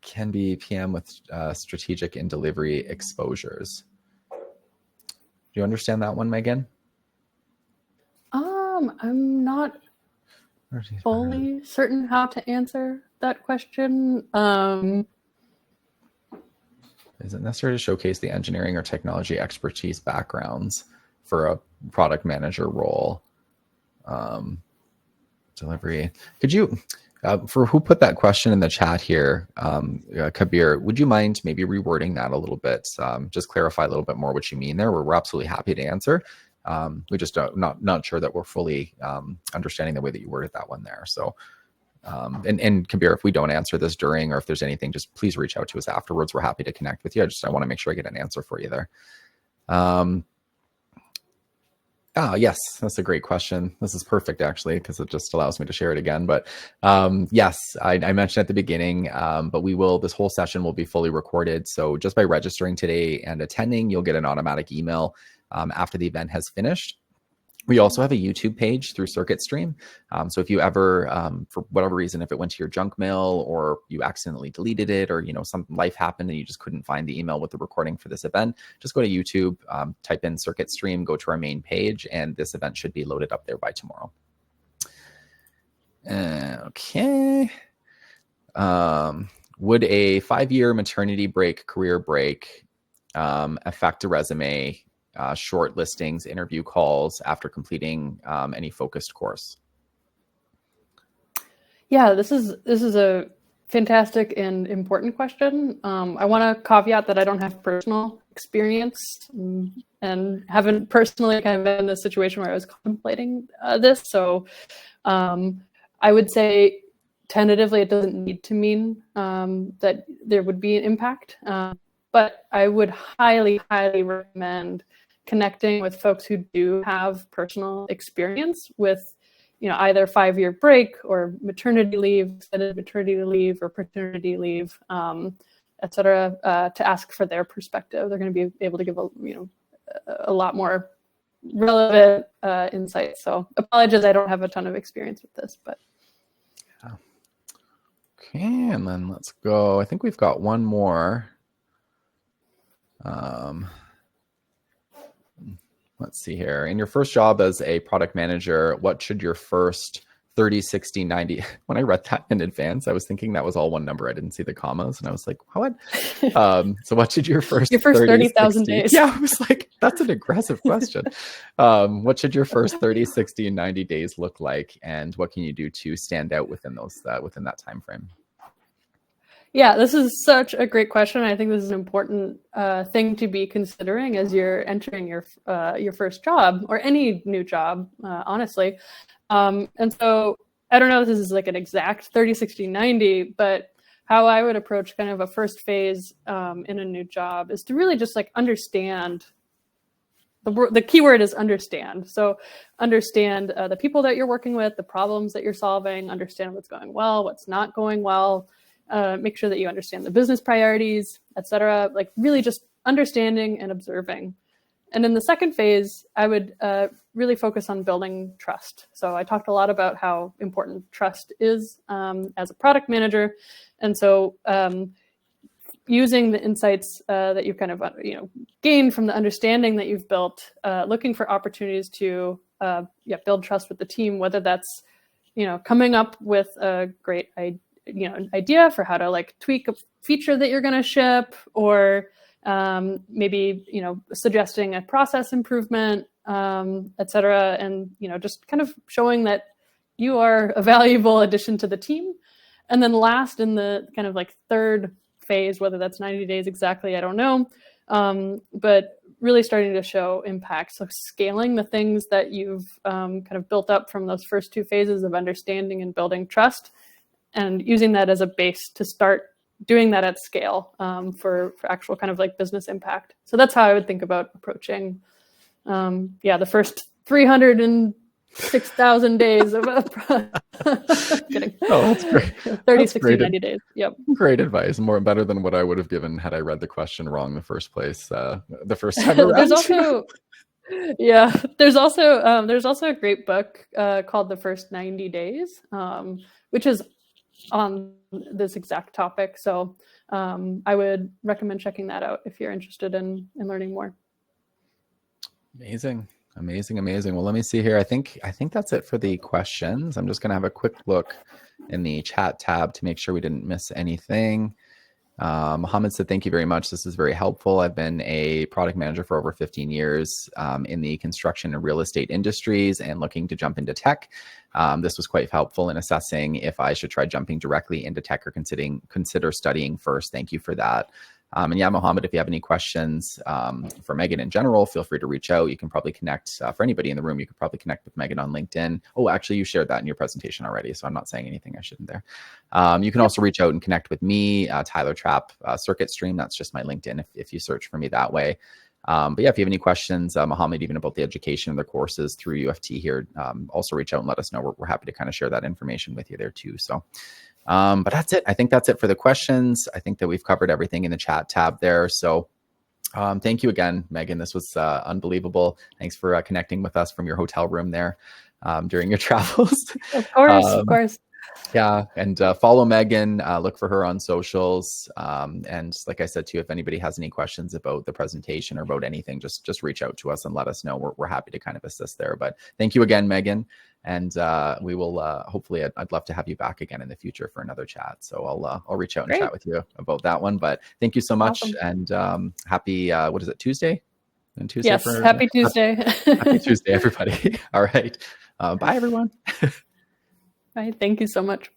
[SPEAKER 1] can be PM with strategic and delivery exposures. Do you understand that one, Megan?
[SPEAKER 3] I'm not fully certain how to answer that question.
[SPEAKER 1] Is it necessary to showcase the engineering or technology expertise backgrounds for a product manager role? Delivery. Could you, for who put that question in the chat here, Kabir, would you mind maybe rewording that a little bit? Just clarify a little bit more what you mean there. We're absolutely happy to answer. We just not sure that we're fully understanding the way that you worded that one there. So, and Kabir, if we don't answer this during, or if there's anything, just please reach out to us afterwards. We're happy to connect with you. I want to make sure I get an answer for you there. Yes, that's a great question. This is perfect, actually, because it just allows me to share it again. But yes, I mentioned at the beginning, but this whole session will be fully recorded. So just by registering today and attending, you'll get an automatic email after the event has finished. We also have a YouTube page through Circuit Stream. So if you ever, for whatever reason, if it went to your junk mail or you accidentally deleted it, or some life happened and you just couldn't find the email with the recording for this event, just go to YouTube, type in Circuit Stream, go to our main page, and this event should be loaded up there by tomorrow. Okay. Would a 5-year maternity break, career break, affect a resume? Short listings, interview calls after completing any focused course?
[SPEAKER 3] Yeah, this is a fantastic and important question. I want to caveat that I don't have personal experience and haven't personally kind of been in a situation where I was contemplating this. So I would say tentatively it doesn't need to mean that there would be an impact. But I would highly, highly recommend connecting with folks who do have personal experience with, either 5-year break or maternity leave, extended maternity leave or paternity leave, et cetera, to ask for their perspective. They're going to be able to give a lot more relevant insights. So apologies, I don't have a ton of experience with this, but.
[SPEAKER 1] Yeah. Okay, and then let's go. I think we've got one more. Let's see here. In your first job as a product manager, what should your first 30, 60, 90... When I read that in advance, I was thinking that was all one number. I didn't see the commas, and I was like, what? So what should your first
[SPEAKER 3] 30,000 days?
[SPEAKER 1] Yeah, I was like, that's an aggressive question. What should your first 30, 60, and 90 days look like, and what can you do to stand out within within that time frame?
[SPEAKER 3] Yeah, this is such a great question. I think this is an important thing to be considering as you're entering your first job or any new job, honestly. And so I don't know if this is like an exact 30, 60, 90, but how I would approach kind of a first phase in a new job is to really just like understand. The key word is understand. So understand the people that you're working with, the problems that you're solving, understand what's going well, what's not going well. Make sure that you understand the business priorities, et cetera, like really just understanding and observing. And in the second phase, I would really focus on building trust. So I talked a lot about how important trust is as a product manager. And so using the insights that you've kind of gained from the understanding that you've built, looking for opportunities to build trust with the team, whether that's coming up with a great idea for how to like tweak a feature that you're going to ship, or maybe suggesting a process improvement, et cetera, and just kind of showing that you are a valuable addition to the team. And then last, in the kind of like third phase, whether that's 90 days exactly, I don't know, but really starting to show impact. So scaling the things that you've kind of built up from those first two phases of understanding and building trust, and using that as a base to start doing that at scale for actual kind of like business impact. So that's how I would think about approaching, the first 306,000 days of kidding.
[SPEAKER 1] Oh, that's great.
[SPEAKER 3] 30,
[SPEAKER 1] That's
[SPEAKER 3] 60,
[SPEAKER 1] great.
[SPEAKER 3] 90 days. Yep.
[SPEAKER 1] Great advice. Better than what I would have given had I read the question wrong the first place, the first time around.
[SPEAKER 3] There's also a great book called The First 90 Days, which is on this exact topic. So I would recommend checking that out if you're interested in learning more.
[SPEAKER 1] Amazing. Well, let me see here. I think that's it for the questions. I'm just going to have a quick look in the chat tab to make sure we didn't miss anything. Mohammed said, thank you very much. This is very helpful. I've been a product manager for over 15 years in the construction and real estate industries and looking to jump into tech. This was quite helpful in assessing if I should try jumping directly into tech or consider studying first. Thank you for that. And yeah, Mohammed, if you have any questions for Megan in general, feel free to reach out. You can probably connect, for anybody in the room, you could probably connect with Megan on LinkedIn. Oh, actually, you shared that in your presentation already, so I'm not saying anything I shouldn't there. You can also reach out and connect with me, Tyler Trapp, Circuit Stream. That's just my LinkedIn if you search for me that way. But yeah, if you have any questions, Mohammed, even about the education of the courses through UFT here, also reach out and let us know. We're happy to kind of share that information with you there too. So. But that's it. I think that's it for the questions. I think that we've covered everything in the chat tab there. So thank you again, Megan. This was unbelievable. Thanks for connecting with us from your hotel room there during your travels.
[SPEAKER 3] Of course.
[SPEAKER 1] Yeah. And follow Megan, look for her on socials. And like I said, too, if anybody has any questions about the presentation or about anything, just reach out to us and let us know. We're happy to kind of assist there. But thank you again, Megan. And we will hopefully, I'd love to have you back again in the future for another chat. So I'll reach out and chat with you about that one. But thank you so much. Awesome. And happy, what is it, Tuesday? And Tuesday.
[SPEAKER 3] Yes, happy Tuesday.
[SPEAKER 1] Happy Tuesday, everybody. All right. Bye, everyone.
[SPEAKER 3] Bye. Thank you so much.